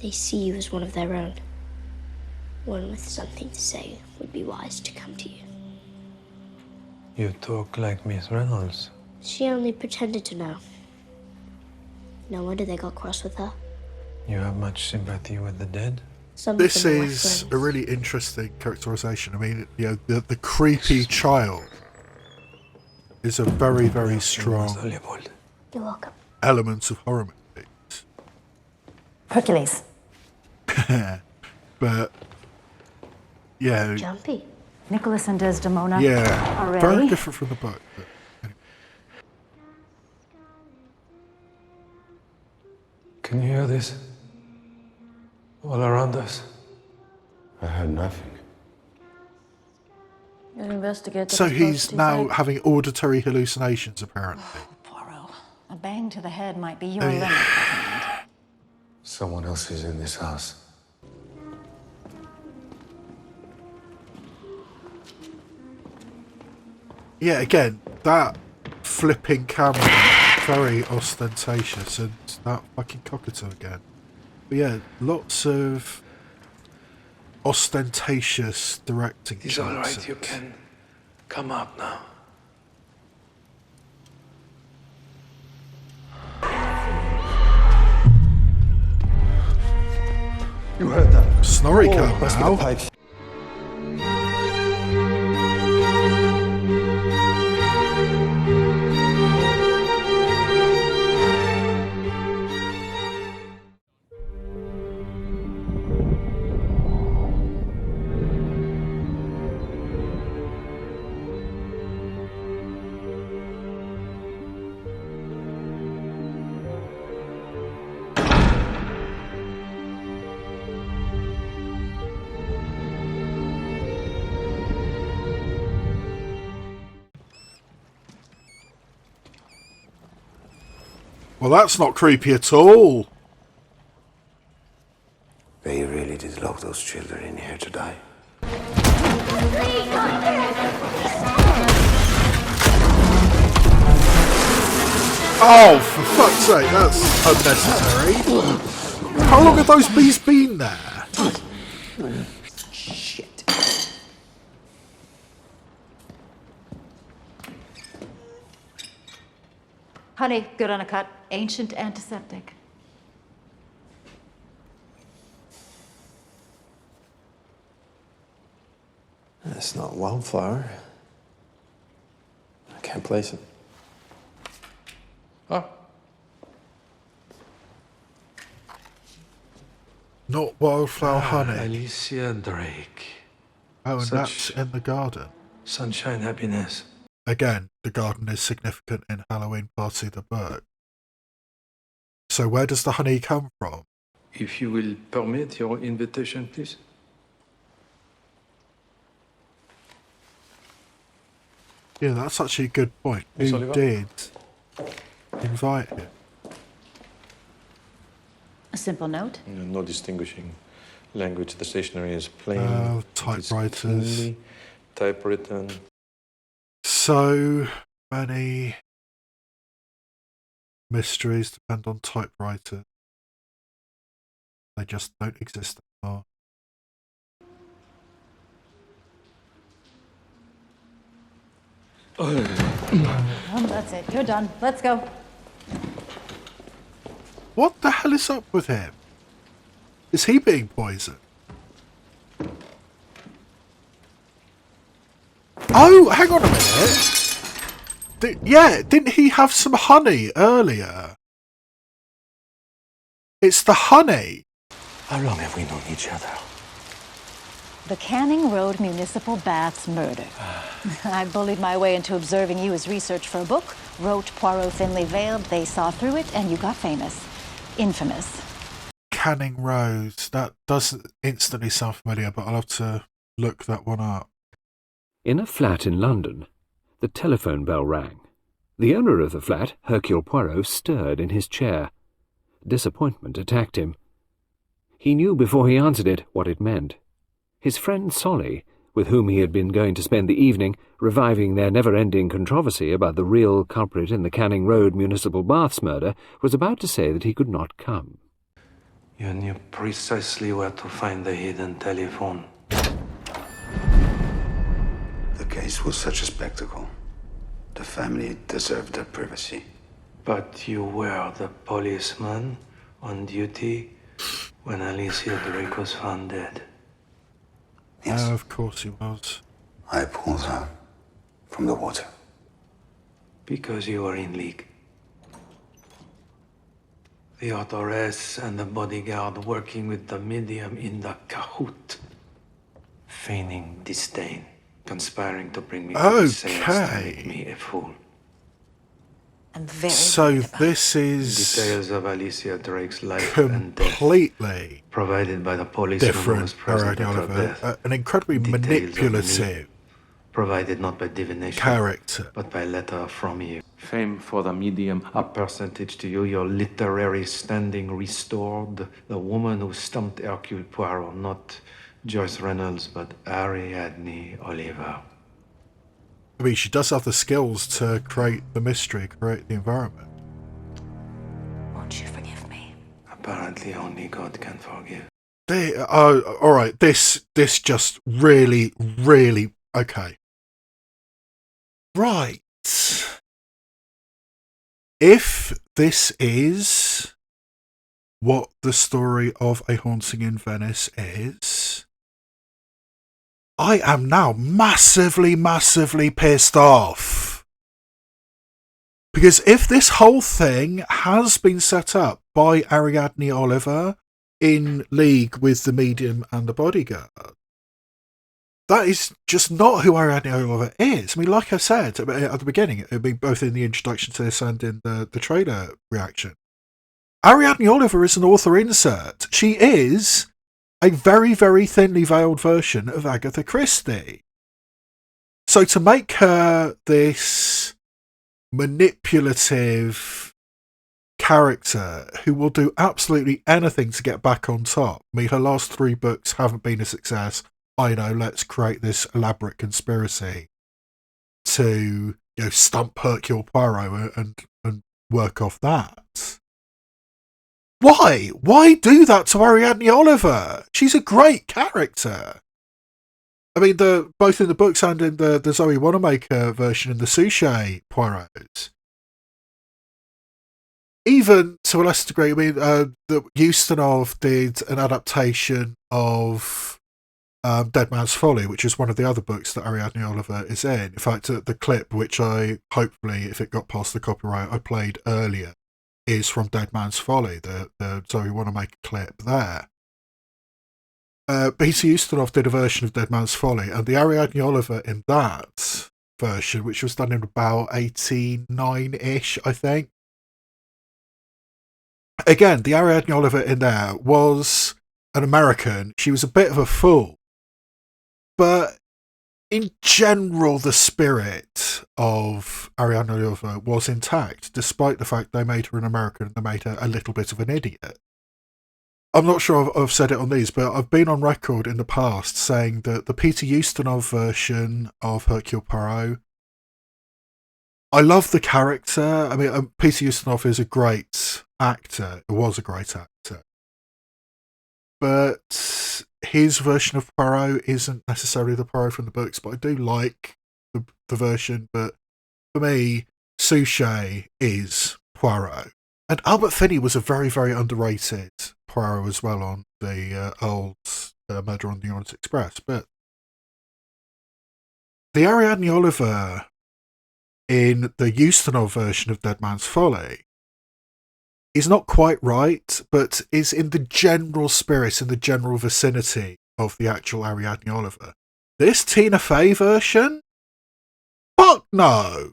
They see you as one of their own. One with something to say would be wise to come to you. You talk like Miss Reynolds. She only pretended to know. No wonder they got cross with her. You have much sympathy with the dead? This is a really interesting characterization. I mean, you know, the creepy child is a very, very strong You're welcome. element of horror movies. Hercules. But, yeah. Jumpy. Nicholas and Desdemona. Yeah, Are very ready. different from the book. But anyway. Can you hear this? All around us. I heard nothing. You'll investigate. So he's now having auditory hallucinations, apparently. Poirot, a bang to the head might be your limit. Someone else is in this house. Yeah, again, that flipping camera, very ostentatious, and that fucking cockatoo again. But yeah, lots of ostentatious directing It's all right, you can come out now. You heard that? Snorri come must be now. the pipes. Well, that's not creepy at all. They really did lock those children in here to die. Oh, for fuck's sake, that's unnecessary. How long have those bees been there? Shit. Honey, good on a cut. Ancient antiseptic. That's not wildflower. I can't place it. Ah. Not wildflower honey. Alicia Drake. Oh, and Such that's in the garden. Sunshine, happiness. Again, the garden is significant in Hallowe'en Party, the book. So where does the honey come from? If you will permit your invitation, please. Yeah, that's actually a good point. Miss Who Oliver? did invite him? A simple note. No distinguishing language. The stationery is plain. Typewriters. It's cleanly typewritten. So many mysteries depend on typewriter. They just don't exist anymore. Oh, that's it. You're done. Let's go. What the hell is up with him? Is he being poisoned? Oh, hang on a minute. Yeah, didn't he have some honey earlier? It's the honey. How long have we known each other? The Canning Road Municipal Baths murder. I bullied my way into observing you as research for a book, wrote Poirot Thinly Veiled, they saw through it, and you got famous. infamous. Canning Road. That doesn't instantly sound familiar, but I'll have to look that one up. In a flat in London, the telephone bell rang. The owner of the flat, Hercule Poirot, stirred in his chair. Disappointment attacked him. He knew before he answered it what it meant. His friend Solly, with whom he had been going to spend the evening, reviving their never-ending controversy about the real culprit in the Canning Road Municipal Baths murder, was about to say that he could not come. You knew precisely where to find the hidden telephone. The case was such a spectacle. The family deserved their privacy. But you were the policeman on duty when Alicia Drake was found dead. Yes. Of course he was. I pulled her from the water. Because you were in league. The authoress and the bodyguard working with the medium in the cahoot. Feigning disdain. Conspiring to bring me to the seance to make me a fool. I'm very So this is details of Alicia Drake's life and death, completely provided by the policeman who was different present at her Oliver. death. An incredibly Details of manipulative me, provided not by divination, character, but by letter from you. Fame for the medium, a percentage to you, your literary standing restored. The woman who stumped Hercule Poirot, not Joyce Reynolds, but Ariadne Oliver. I mean, she does have the skills to create the mystery, create the environment. Won't you forgive me? Apparently only God can forgive. All right. This just really, really okay. Right. If this is what the story of A Haunting in Venice is, I am now massively, massively pissed off. Because if this whole thing has been set up by Ariadne Oliver in league with the medium and the bodyguard, that is just not who Ariadne Oliver is. I mean, like I said at the beginning, it'd be both in the introduction to this and in the trailer reaction. Ariadne Oliver is an author insert. She is a very, very thinly veiled version of Agatha Christie. So to make her this manipulative character who will do absolutely anything to get back on top. I mean, her last 3 books haven't been a success. I know, let's create this elaborate conspiracy to, stump Hercule Poirot and work off that. Why? Why do that to Ariadne Oliver? She's a great character. I mean, both in the books and in the Zoe Wanamaker version in the Suchet Poirots. Even to a lesser degree, I mean, Ustinov did an adaptation of Dead Man's Folly, which is one of the other books that Ariadne Oliver is in. In fact, the clip, which I, hopefully, if it got past the copyright, I played earlier, is from Dead Man's Folly, the Zoe Wanamaker clip there. Peter Ustinov did a version of Dead Man's Folly, and the Ariadne Oliver in that version, which was done in about 89-ish, I think. Again, the Ariadne Oliver in there was an American. She was a bit of a fool. But in general, the spirit of Ariadne Oliver was intact, despite the fact they made her an American and they made her a little bit of an idiot. I'm not sure I've said it on these, but I've been on record in the past saying that the Peter Ustinov version of Hercule Poirot, I love the character. I mean, Peter Ustinov is a great actor. It was a great actor. But his version of Poirot isn't necessarily the Poirot from the books, but I do like the version. But for me, Suchet is Poirot. And Albert Finney was a very, very underrated Poirot as well on the old Murder on the Orient Express. But the Ariadne Oliver in the Ustinov version of Dead Man's Folly is not quite right, but is in the general spirit, in the general vicinity of the actual Ariadne Oliver. This Tina Fey version? Fuck no!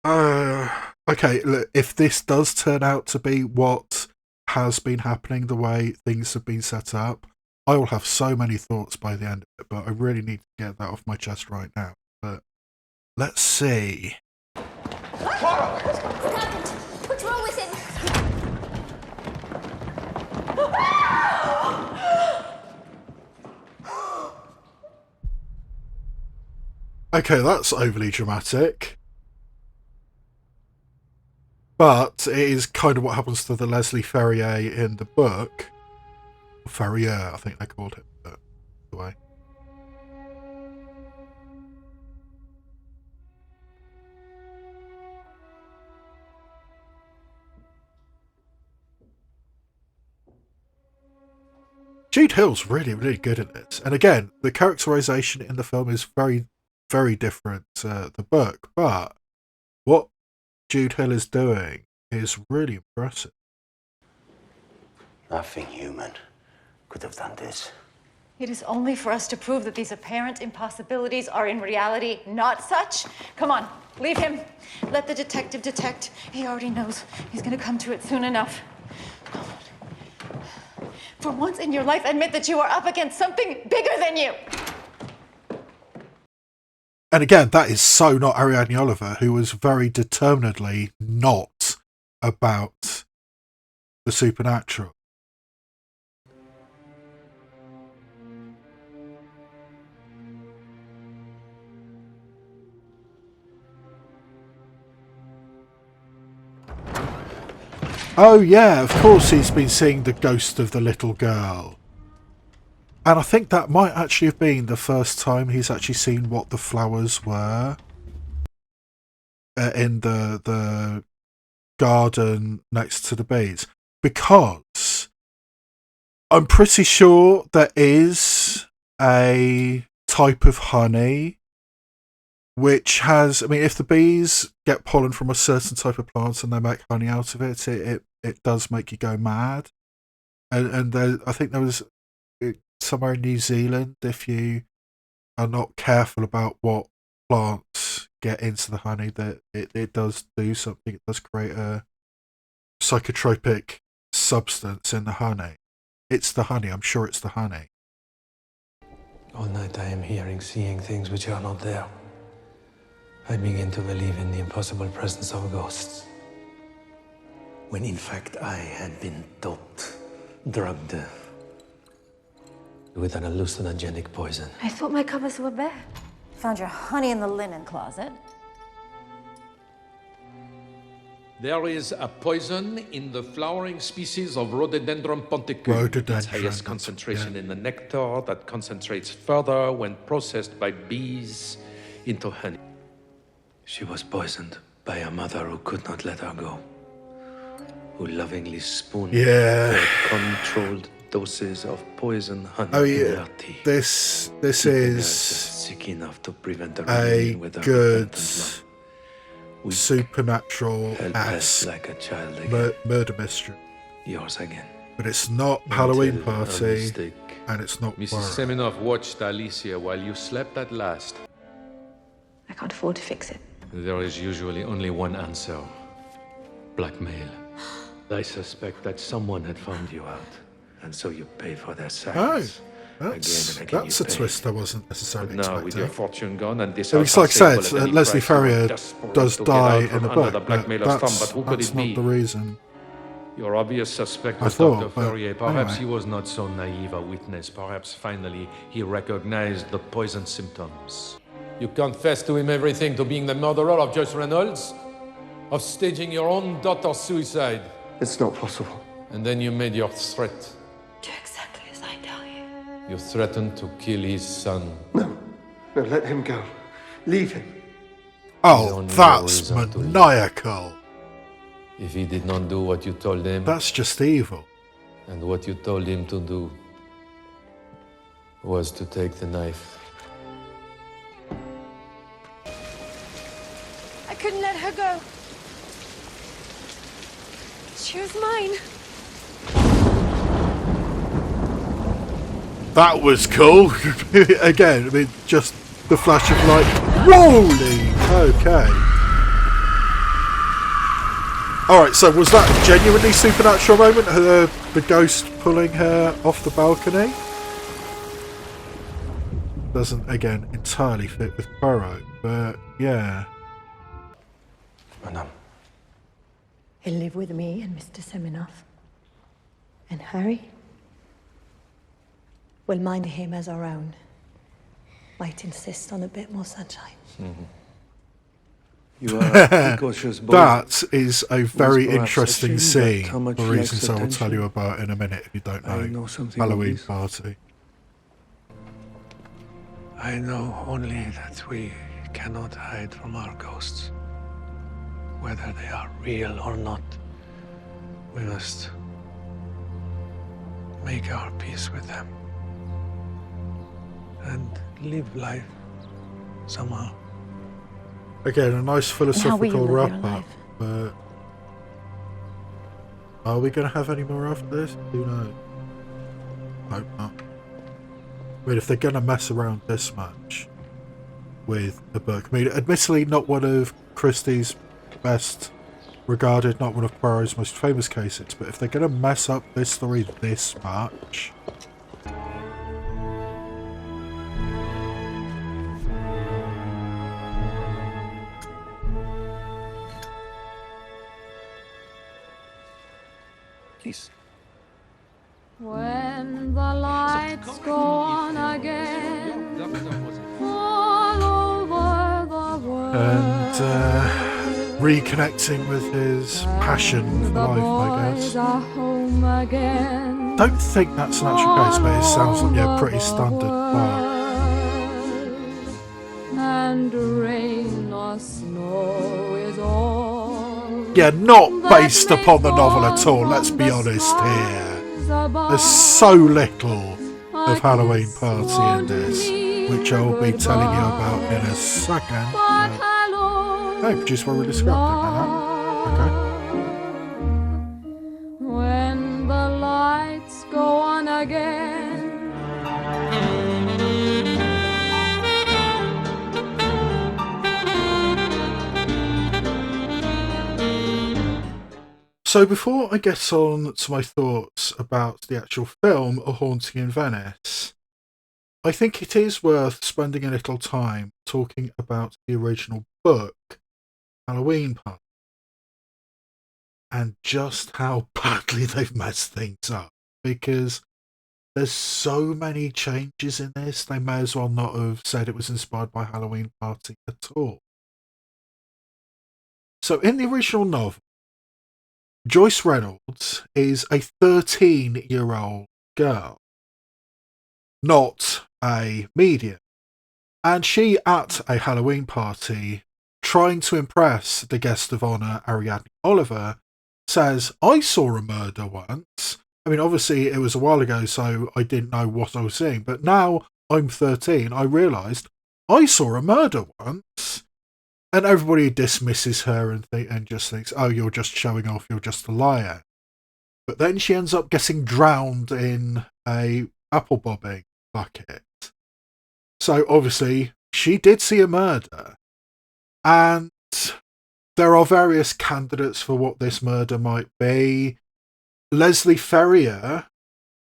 Okay, look, if this does turn out to be what has been happening, the way things have been set up, I will have so many thoughts by the end of it, but I really need to get that off my chest right now. But let's see. What's happened? What's wrong with him? Okay, that's overly dramatic. But it is kind of what happens to the Leslie Ferrier in the book. Ferrier, I think they called it, but anyway. Jude Hill's really, really good at this. And again, the characterization in the film is very, very different to the book. But what Jude Hill is doing is really impressive. Nothing human could have done this. It is only for us to prove that these apparent impossibilities are in reality not such. Come on, leave him. Let the detective detect. He already knows. He's gonna come to it soon enough. Come on. For once in your life, admit that you are up against something bigger than you. And again, that is so not Ariadne Oliver, who was very determinedly not about the supernatural. Oh yeah, of course he's been seeing the ghost of the little girl. And I think that might actually have been the first time he's actually seen what the flowers were in the garden next to the bees. Because I'm pretty sure there is a type of honey which has, I mean, if the bees get pollen from a certain type of plant and they make honey out of it, it does make you go mad. And there, I think there was somewhere in New Zealand, if you are not careful about what plants get into the honey, that it does do something. It does create a psychotropic substance in the honey. It's the honey. I'm sure it's the honey. All night I am hearing, seeing things which are not there. I begin to believe in the impossible presence of ghosts. When in fact I had been doped, drugged, with an hallucinogenic poison. I thought my covers were bare. Found your honey in the linen closet. There is a poison in the flowering species of Rhododendron ponticum. Its highest concentration in the nectar that concentrates further when processed by bees into honey. She was poisoned by a mother who could not let her go, who lovingly spooned her controlled doses of poison honey in her tea. This is sick enough to prevent her a with her good Weak, supernatural-esque like a child murder mystery. Yours again. But it's not Halloween Party, and it's not Mrs. Poirot. Semenoff watched Alicia while you slept at last. I can't afford to fix it. There is usually only one answer. Blackmail. I suspect that someone had found you out, and so you pay for their sacks. Oh, that's a twist I wasn't necessarily Now, with your expecting. fortune gone and this It's like I said, Leslie Ferrier does die in the book, but that's not the reason. Your obvious suspect I was thought, Dr. but Ferrier. Perhaps anyway. he was not so naive a witness. Perhaps finally he recognized the poison symptoms. You confessed to him everything, to being the murderer of Joyce Reynolds, of staging your own daughter's suicide. It's not possible. And then you made your threat. Do exactly as I tell you. You threatened to kill his son. No, let him go. Leave him. Oh, that's maniacal. If he did not do what you told him... That's just evil. And what you told him to do was to take the knife. I couldn't let her go. She was mine. That was cool. Again, I mean, just the flash of light. Whoa! Okay. Alright, so was that a genuinely supernatural moment? The ghost pulling her off the balcony? Doesn't, again, entirely fit with Poirot, but yeah. Madame. He'll live with me and Mr. Semenoff. And Harry? We'll mind him as our own. Might insist on a bit more sunshine. You are a precocious boy. That is a very Perhaps interesting ashamed scene, at how much for he reasons lacks I will attention. tell you about in a minute if you don't I know. know something of Halloween this. Party. I know only that we cannot hide from our ghosts. Whether they are real or not, we must make our peace with them and live life somehow. Again, a nice how will you philosophical live your wrap up, life? but are we going to have any more after this? Who knows? Hope not. I mean, if they're going to mess around this much with the book, I mean, admittedly not one of Christie's best regarded, not one of Poirot's most famous cases, but if they're going to mess up this story this much... Please. When the lights go on again, all over the world, And reconnecting with his passion for life, I guess. are home again. Don't think that's an actual case, but it sounds like, yeah, pretty standard plot. And rain or snow is all. Yeah, not based upon the novel at all, let's be honest here. There's so little of Halloween Party in this, which I'll be telling you about in a second. Hey, producer will really describe it, okay. When the lights go on again. So before I get on to my thoughts about the actual film, A Haunting in Venice, I think it is worth spending a little time talking about the original book, Halloween Party, and just how badly they've messed things up. Because there's so many changes in this, they may as well not have said it was inspired by Halloween Party at all. So in the original novel, Joyce Reynolds is a 13-year-old girl, not a medium. And she, at a Halloween party, trying to impress the guest of honour, Ariadne Oliver, says, I saw a murder once. I mean, obviously it was a while ago, so I didn't know what I was seeing. But now I'm 13, I realised I saw a murder once. And everybody dismisses her and just thinks, oh, you're just showing off, you're just a liar. But then she ends up getting drowned in a apple bobbing bucket. So obviously she did see a murder. And there are various candidates for what this murder might be. Leslie Ferrier,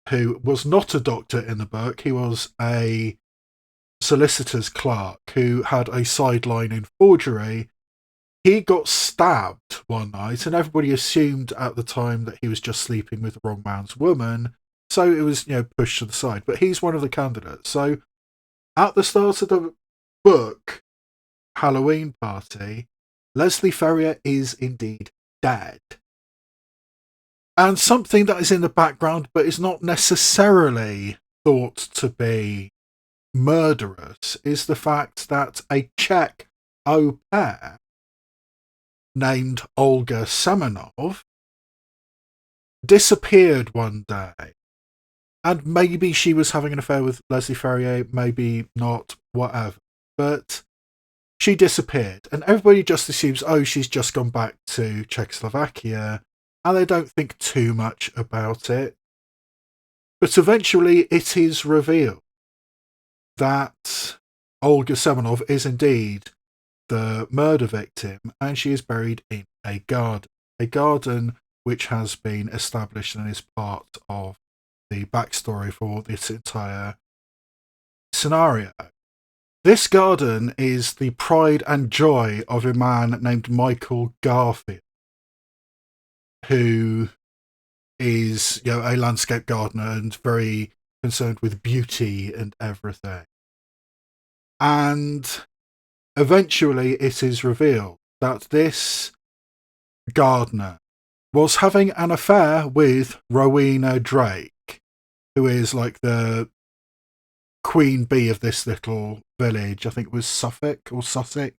who was not a doctor in the book, he was a solicitor's clerk who had a sideline in forgery. He got stabbed one night, and everybody assumed at the time that he was just sleeping with the wrong man's woman, so it was, pushed to the side. But he's one of the candidates. So at the start of the book, Halloween Party, Leslie Ferrier is indeed dead. And something that is in the background but is not necessarily thought to be murderous is the fact that a Czech au pair named Olga Semenov disappeared one day. And maybe she was having an affair with Leslie Ferrier, maybe not, whatever. But she disappeared. And everybody just assumes, oh, she's just gone back to Czechoslovakia. And they don't think too much about it. But eventually it is revealed that Olga Semenov is indeed the murder victim, and she is buried in a garden a garden which has been established and is part of the backstory for this entire scenario. This garden is the pride and joy of a man named Michael Garfield, who is, a landscape gardener and very concerned with beauty and everything. And eventually it is revealed that this gardener was having an affair with Rowena Drake, who is like the queen bee of this little village. I think it was Suffolk or Sussex.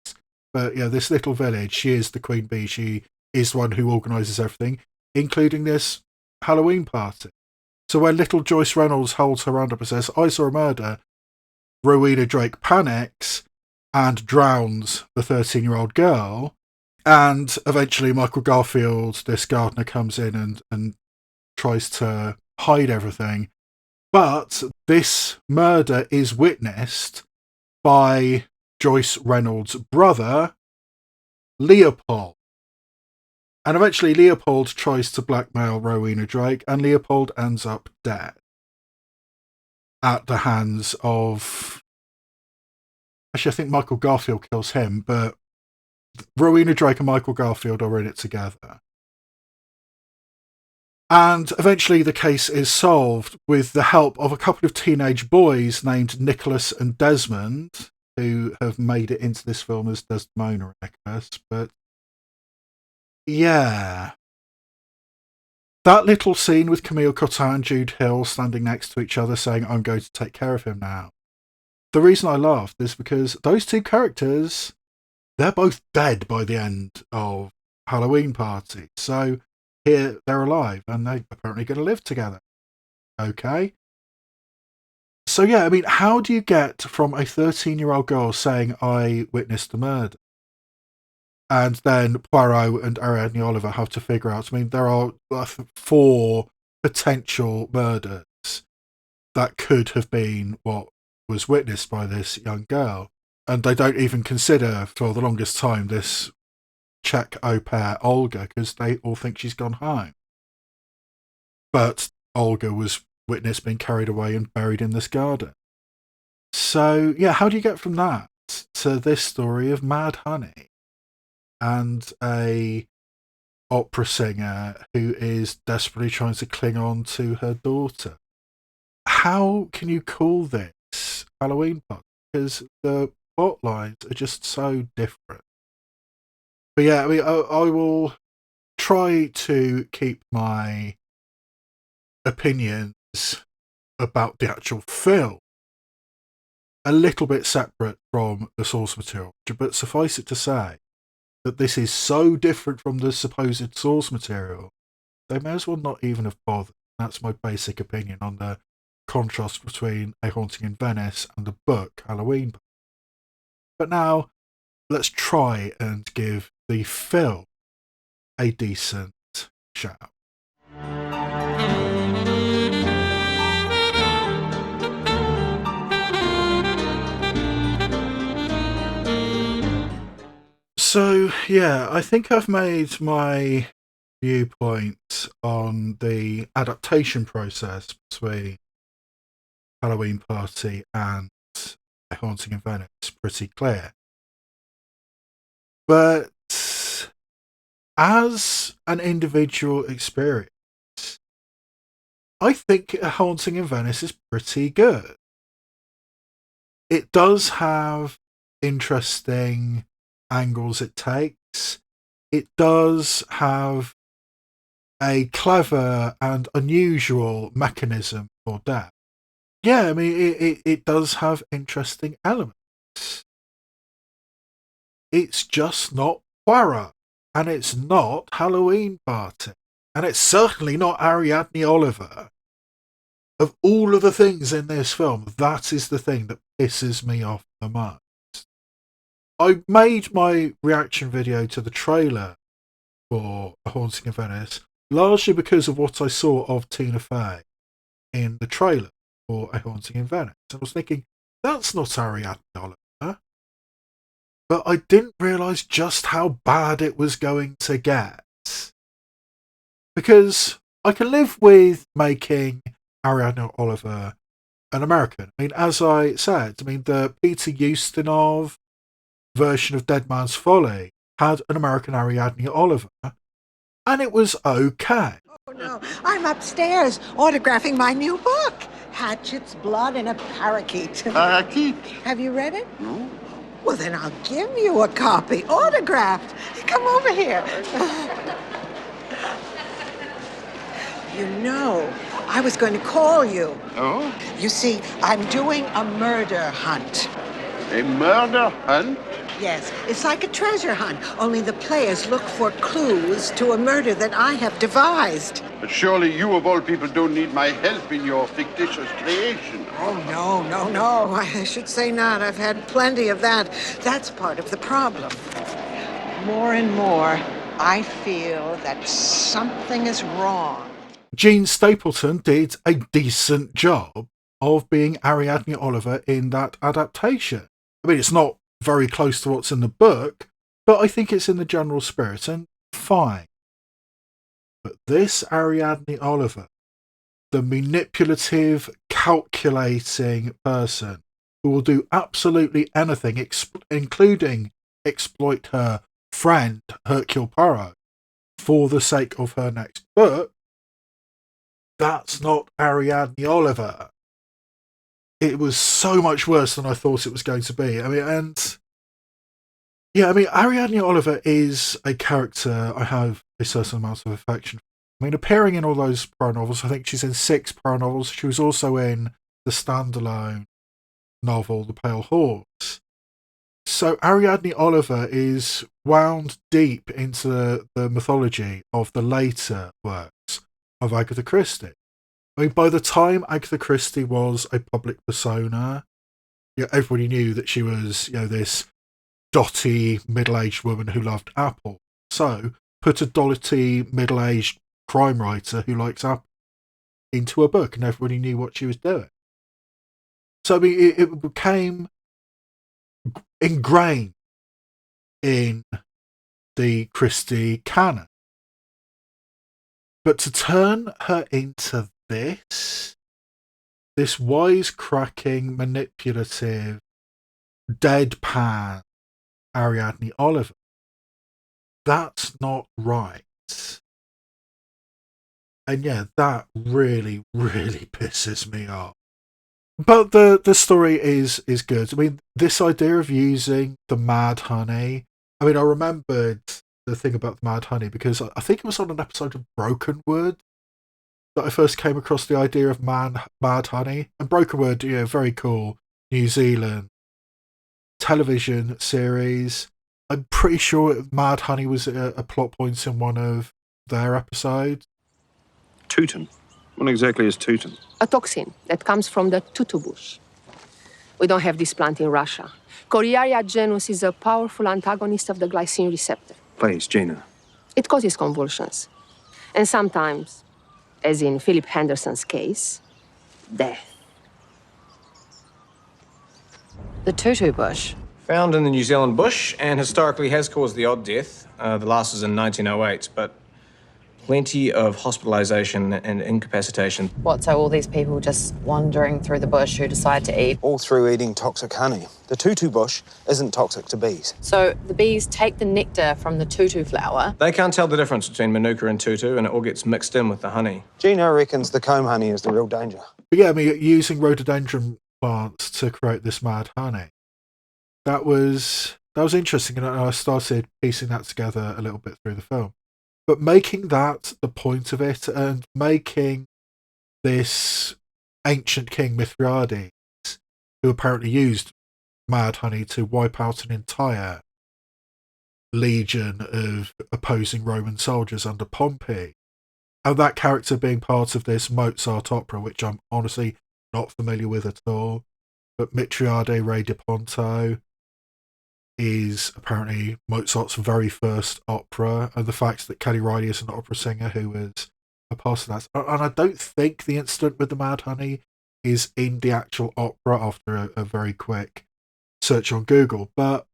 But this little village, she is the queen bee. She is the one who organises everything, including this Halloween party. So when little Joyce Reynolds holds her hand up and says, "I saw a murder," Rowena Drake panics and drowns the 13-year-old girl. And eventually Michael Garfield, this gardener, comes in and tries to hide everything. But this murder is witnessed by Joyce Reynolds' brother, Leopold. And eventually Leopold tries to blackmail Rowena Drake, and Leopold ends up dead at the hands of... Actually, I think Michael Garfield kills him, but Rowena Drake and Michael Garfield are in it together. And eventually the case is solved with the help of a couple of teenage boys named Nicholas and Desmond, who have made it into this film as Desdemona and Nicholas. But yeah, that little scene with Camille Cottin and Jude Hill standing next to each other saying, "I'm going to take care of him now." The reason I laughed is because those two characters, they're both dead by the end of Halloween Party. So here they're alive and they're apparently going to live together. Okay. So yeah, I mean, how do you get from a 13-year-old girl saying, "I witnessed the murder," and then Poirot and Ariadne Oliver have to figure out, I mean, there are 4 potential murders that could have been what was witnessed by this young girl. And they don't even consider, for the longest time, this Czech au pair, Olga, because they all think she's gone home. But Olga was witnessed being carried away and buried in this garden. So, yeah, how do you get from that to this story of Mad Honey and a opera singer who is desperately trying to cling on to her daughter? How can you call this Halloween Party? Because the plot lines are just so different. But yeah, I mean, I will try to keep my opinions about the actual film a little bit separate from the source material, but suffice it to say that this is so different from the supposed source material, they may as well not even have bothered. That's my basic opinion on the contrast between A Haunting in Venice and the book Halloween. But now, let's try and give the film a decent shout. So, yeah, I think I've made my viewpoint on the adaptation process between Halloween Party and A Haunting in Venice pretty clear. But as an individual experience, I think A Haunting in Venice is pretty good. It does have interesting angles it takes. It does have a clever and unusual mechanism for death. Yeah, I mean, it does have interesting elements. It's just not Poirot, and it's not Halloween Party, and it's certainly not Ariadne Oliver. Of all of the things in this film, that is the thing that pisses me off the most. I made my reaction video to the trailer for A Haunting in Venice largely because of what I saw of Tina Fey in the trailer for A Haunting in Venice. I was thinking, that's not Ariadne Oliver. But I didn't realise just how bad it was going to get. Because I can live with making Ariadne Oliver an American. I mean, as I said, the Peter Ustinov version of Dead Man's Folly had an American Ariadne Oliver, and it was okay. Oh, no, I'm upstairs autographing my new book, Hatchet's Blood and a Parakeet. Parakeet? Have you read it? No. Well, then I'll give you a copy, autographed. Come over here. You know, I was going to call you. Oh? You see, I'm doing a murder hunt. A murder hunt? Yes, it's like a treasure hunt, only the players look for clues to a murder that I have devised. But surely you of all people don't need my help in your fictitious creation. Oh, no. I should say not. I've had plenty of that. That's part of the problem. More and more, I feel that something is wrong. Gene Stapleton did a decent job of being Ariadne Oliver in that adaptation. I mean, it's not very close to what's in the book, but I think it's in the general spirit, and fine. But this Ariadne Oliver, the manipulative, calculating person who will do absolutely anything, including exploit her friend, Hercule Poirot, for the sake of her next book, that's not Ariadne Oliver. It was so much worse than I thought it was going to be. Ariadne Oliver is a character I have a certain amount of affection for. Appearing in all those Poirot novels, I think she's in 6 Poirot novels. She was also in the standalone novel, The Pale Horse. So Ariadne Oliver is wound deep into the mythology of the later works of Agatha Christie. By the time Agatha Christie was a public persona, everybody knew that she was, this dotty, middle-aged woman who loved apple. So, put a dotty, middle-aged crime writer who likes apple into a book, and everybody knew what she was doing. So, it became ingrained in the Christie canon. But to turn her into this wisecracking, manipulative, deadpan Ariadne Oliver, that's not right. And that really, really pisses me off. But the story is good. This idea of using the Mad Honey, I remembered the thing about the Mad Honey because I think it was on an episode of Broken Wood that I first came across the idea of Mad Honey. And Broken Wood, very cool New Zealand television series. I'm pretty sure Mad Honey was a plot point in one of their episodes. Tutin? What exactly is Tutin? A toxin that comes from the tutu bush. We don't have this plant in Russia. Coriaria genus is a powerful antagonist of the glycine receptor. Please, Gina. It causes convulsions. And sometimes, as in Philip Henderson's case, death. The tutu bush. Found in the New Zealand bush and historically has caused the odd death. The last was in 1908, but plenty of hospitalization and incapacitation. What, so all these people just wandering through the bush who decide to eat? All through eating toxic honey. The tutu bush isn't toxic to bees. So the bees take the nectar from the tutu flower. They can't tell the difference between manuka and tutu, and it all gets mixed in with the honey. Gino reckons the comb honey is the real danger. But using rhododendron plants to create this Mad Honey. That was interesting, and I started piecing that together a little bit through the film. But making that the point of it, and making this ancient king Mithridates, who apparently used Mad Honey to wipe out an entire legion of opposing Roman soldiers under Pompey, and that character being part of this Mozart opera, which I'm honestly not familiar with at all, but Mithridates Re di Ponto is apparently Mozart's very first opera, and the fact that Kelly Reilly is an opera singer who was a part of that. And I don't think the incident with the Mad Honey is in the actual opera after a very quick search on Google, but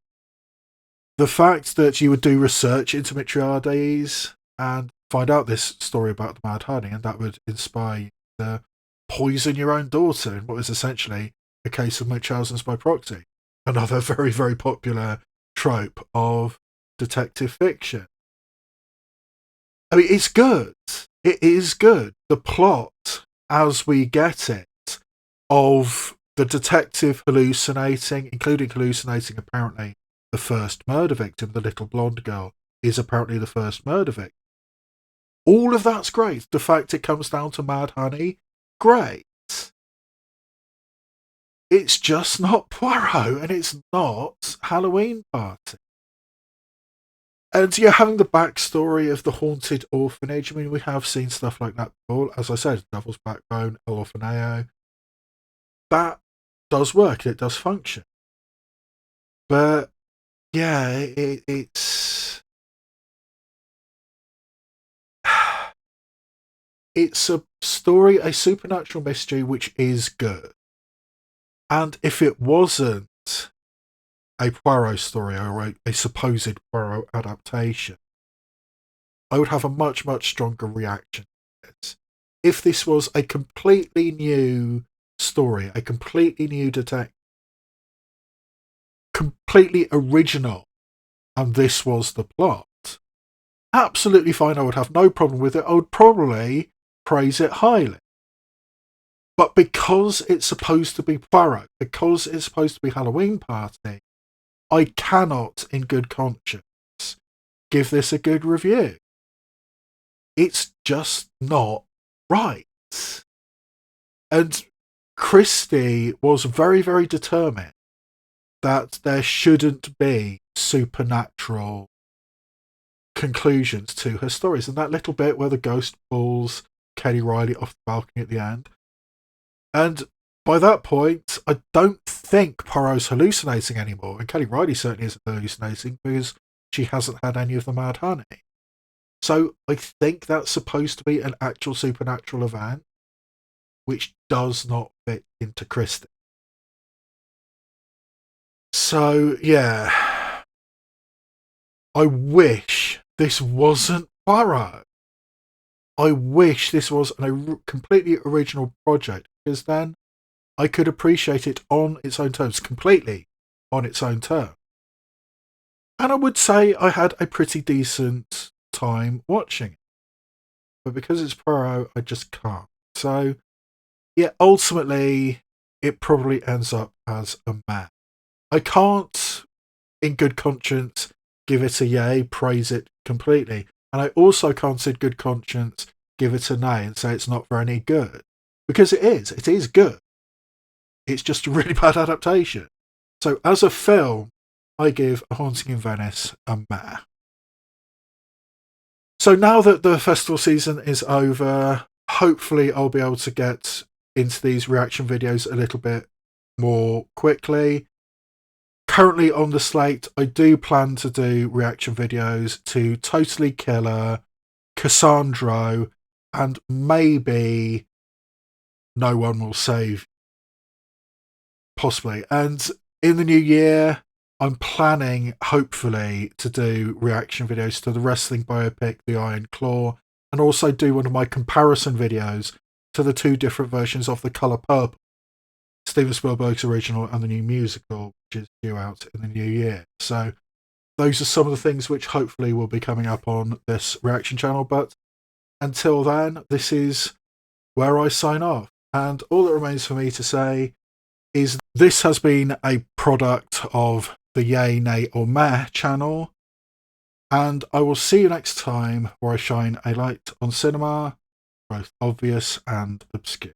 the fact that you would do research into Mithridates and find out this story about the Mad Honey, and that would inspire you to poison your own daughter in what is essentially a case of Munchausen's by proxy. Another very, very popular trope of detective fiction. I mean, it's good. It is good. The plot, as we get it, of the detective hallucinating, including hallucinating apparently the first murder victim, the little blonde girl, is apparently the first murder victim. All of that's great. The fact it comes down to Mad Honey, great. It's just not Poirot, and it's not Halloween Party. And yeah, having the backstory of the haunted orphanage, I mean, we have seen stuff like that before. As I said, Devil's Backbone, El Orfanayo. That does work, it does function. But yeah, it's it's a story, a supernatural mystery, which is good. And if it wasn't a Poirot story or a supposed Poirot adaptation, I would have a much, much stronger reaction to it. If this was a completely new story, a completely new detective, completely original, and this was the plot, absolutely fine. I would have no problem with it. I would probably praise it highly. But because it's supposed to be Poirot, because it's supposed to be Halloween Party, I cannot, in good conscience, give this a good review. It's just not right. And Christie was very, very determined that there shouldn't be supernatural conclusions to her stories. And that little bit where the ghost pulls Kelly Reilly off the balcony at the end. And by that point, I don't think Poirot's hallucinating anymore. And Kelly Reilly certainly isn't hallucinating because she hasn't had any of the Mad Honey. So I think that's supposed to be an actual supernatural event, which does not fit into Christie. So, yeah. I wish this wasn't Poirot. I wish this was a completely original project, because then I could appreciate it on its own terms, completely on its own terms. And I would say I had a pretty decent time watching it. But because it's Poirot, I just can't. So, yeah, ultimately, it probably ends up as a meh. I can't, in good conscience, give it a yay, praise it completely. And I also can't, in good conscience, give it a nay and say it's not very good. Because it is good. It's just a really bad adaptation. So as a film, I give A Haunting in Venice a meh. So now that the festival season is over, hopefully I'll be able to get into these reaction videos a little bit more quickly. Currently on the slate, I do plan to do reaction videos to Totally Killer, Cassandro, and maybe No One Will Save. Possibly. And in the new year, I'm planning, hopefully, to do reaction videos to the wrestling biopic, The Iron Claw, and also do one of my comparison videos to the two different versions of The Colour Purple, Steven Spielberg's original and the new musical, which is due out in the new year. So those are some of the things which hopefully will be coming up on this reaction channel. But until then, this is where I sign off. And all that remains for me to say is this has been a product of the Yay, Nay or Meh channel. And I will see you next time where I shine a light on cinema, both obvious and obscure.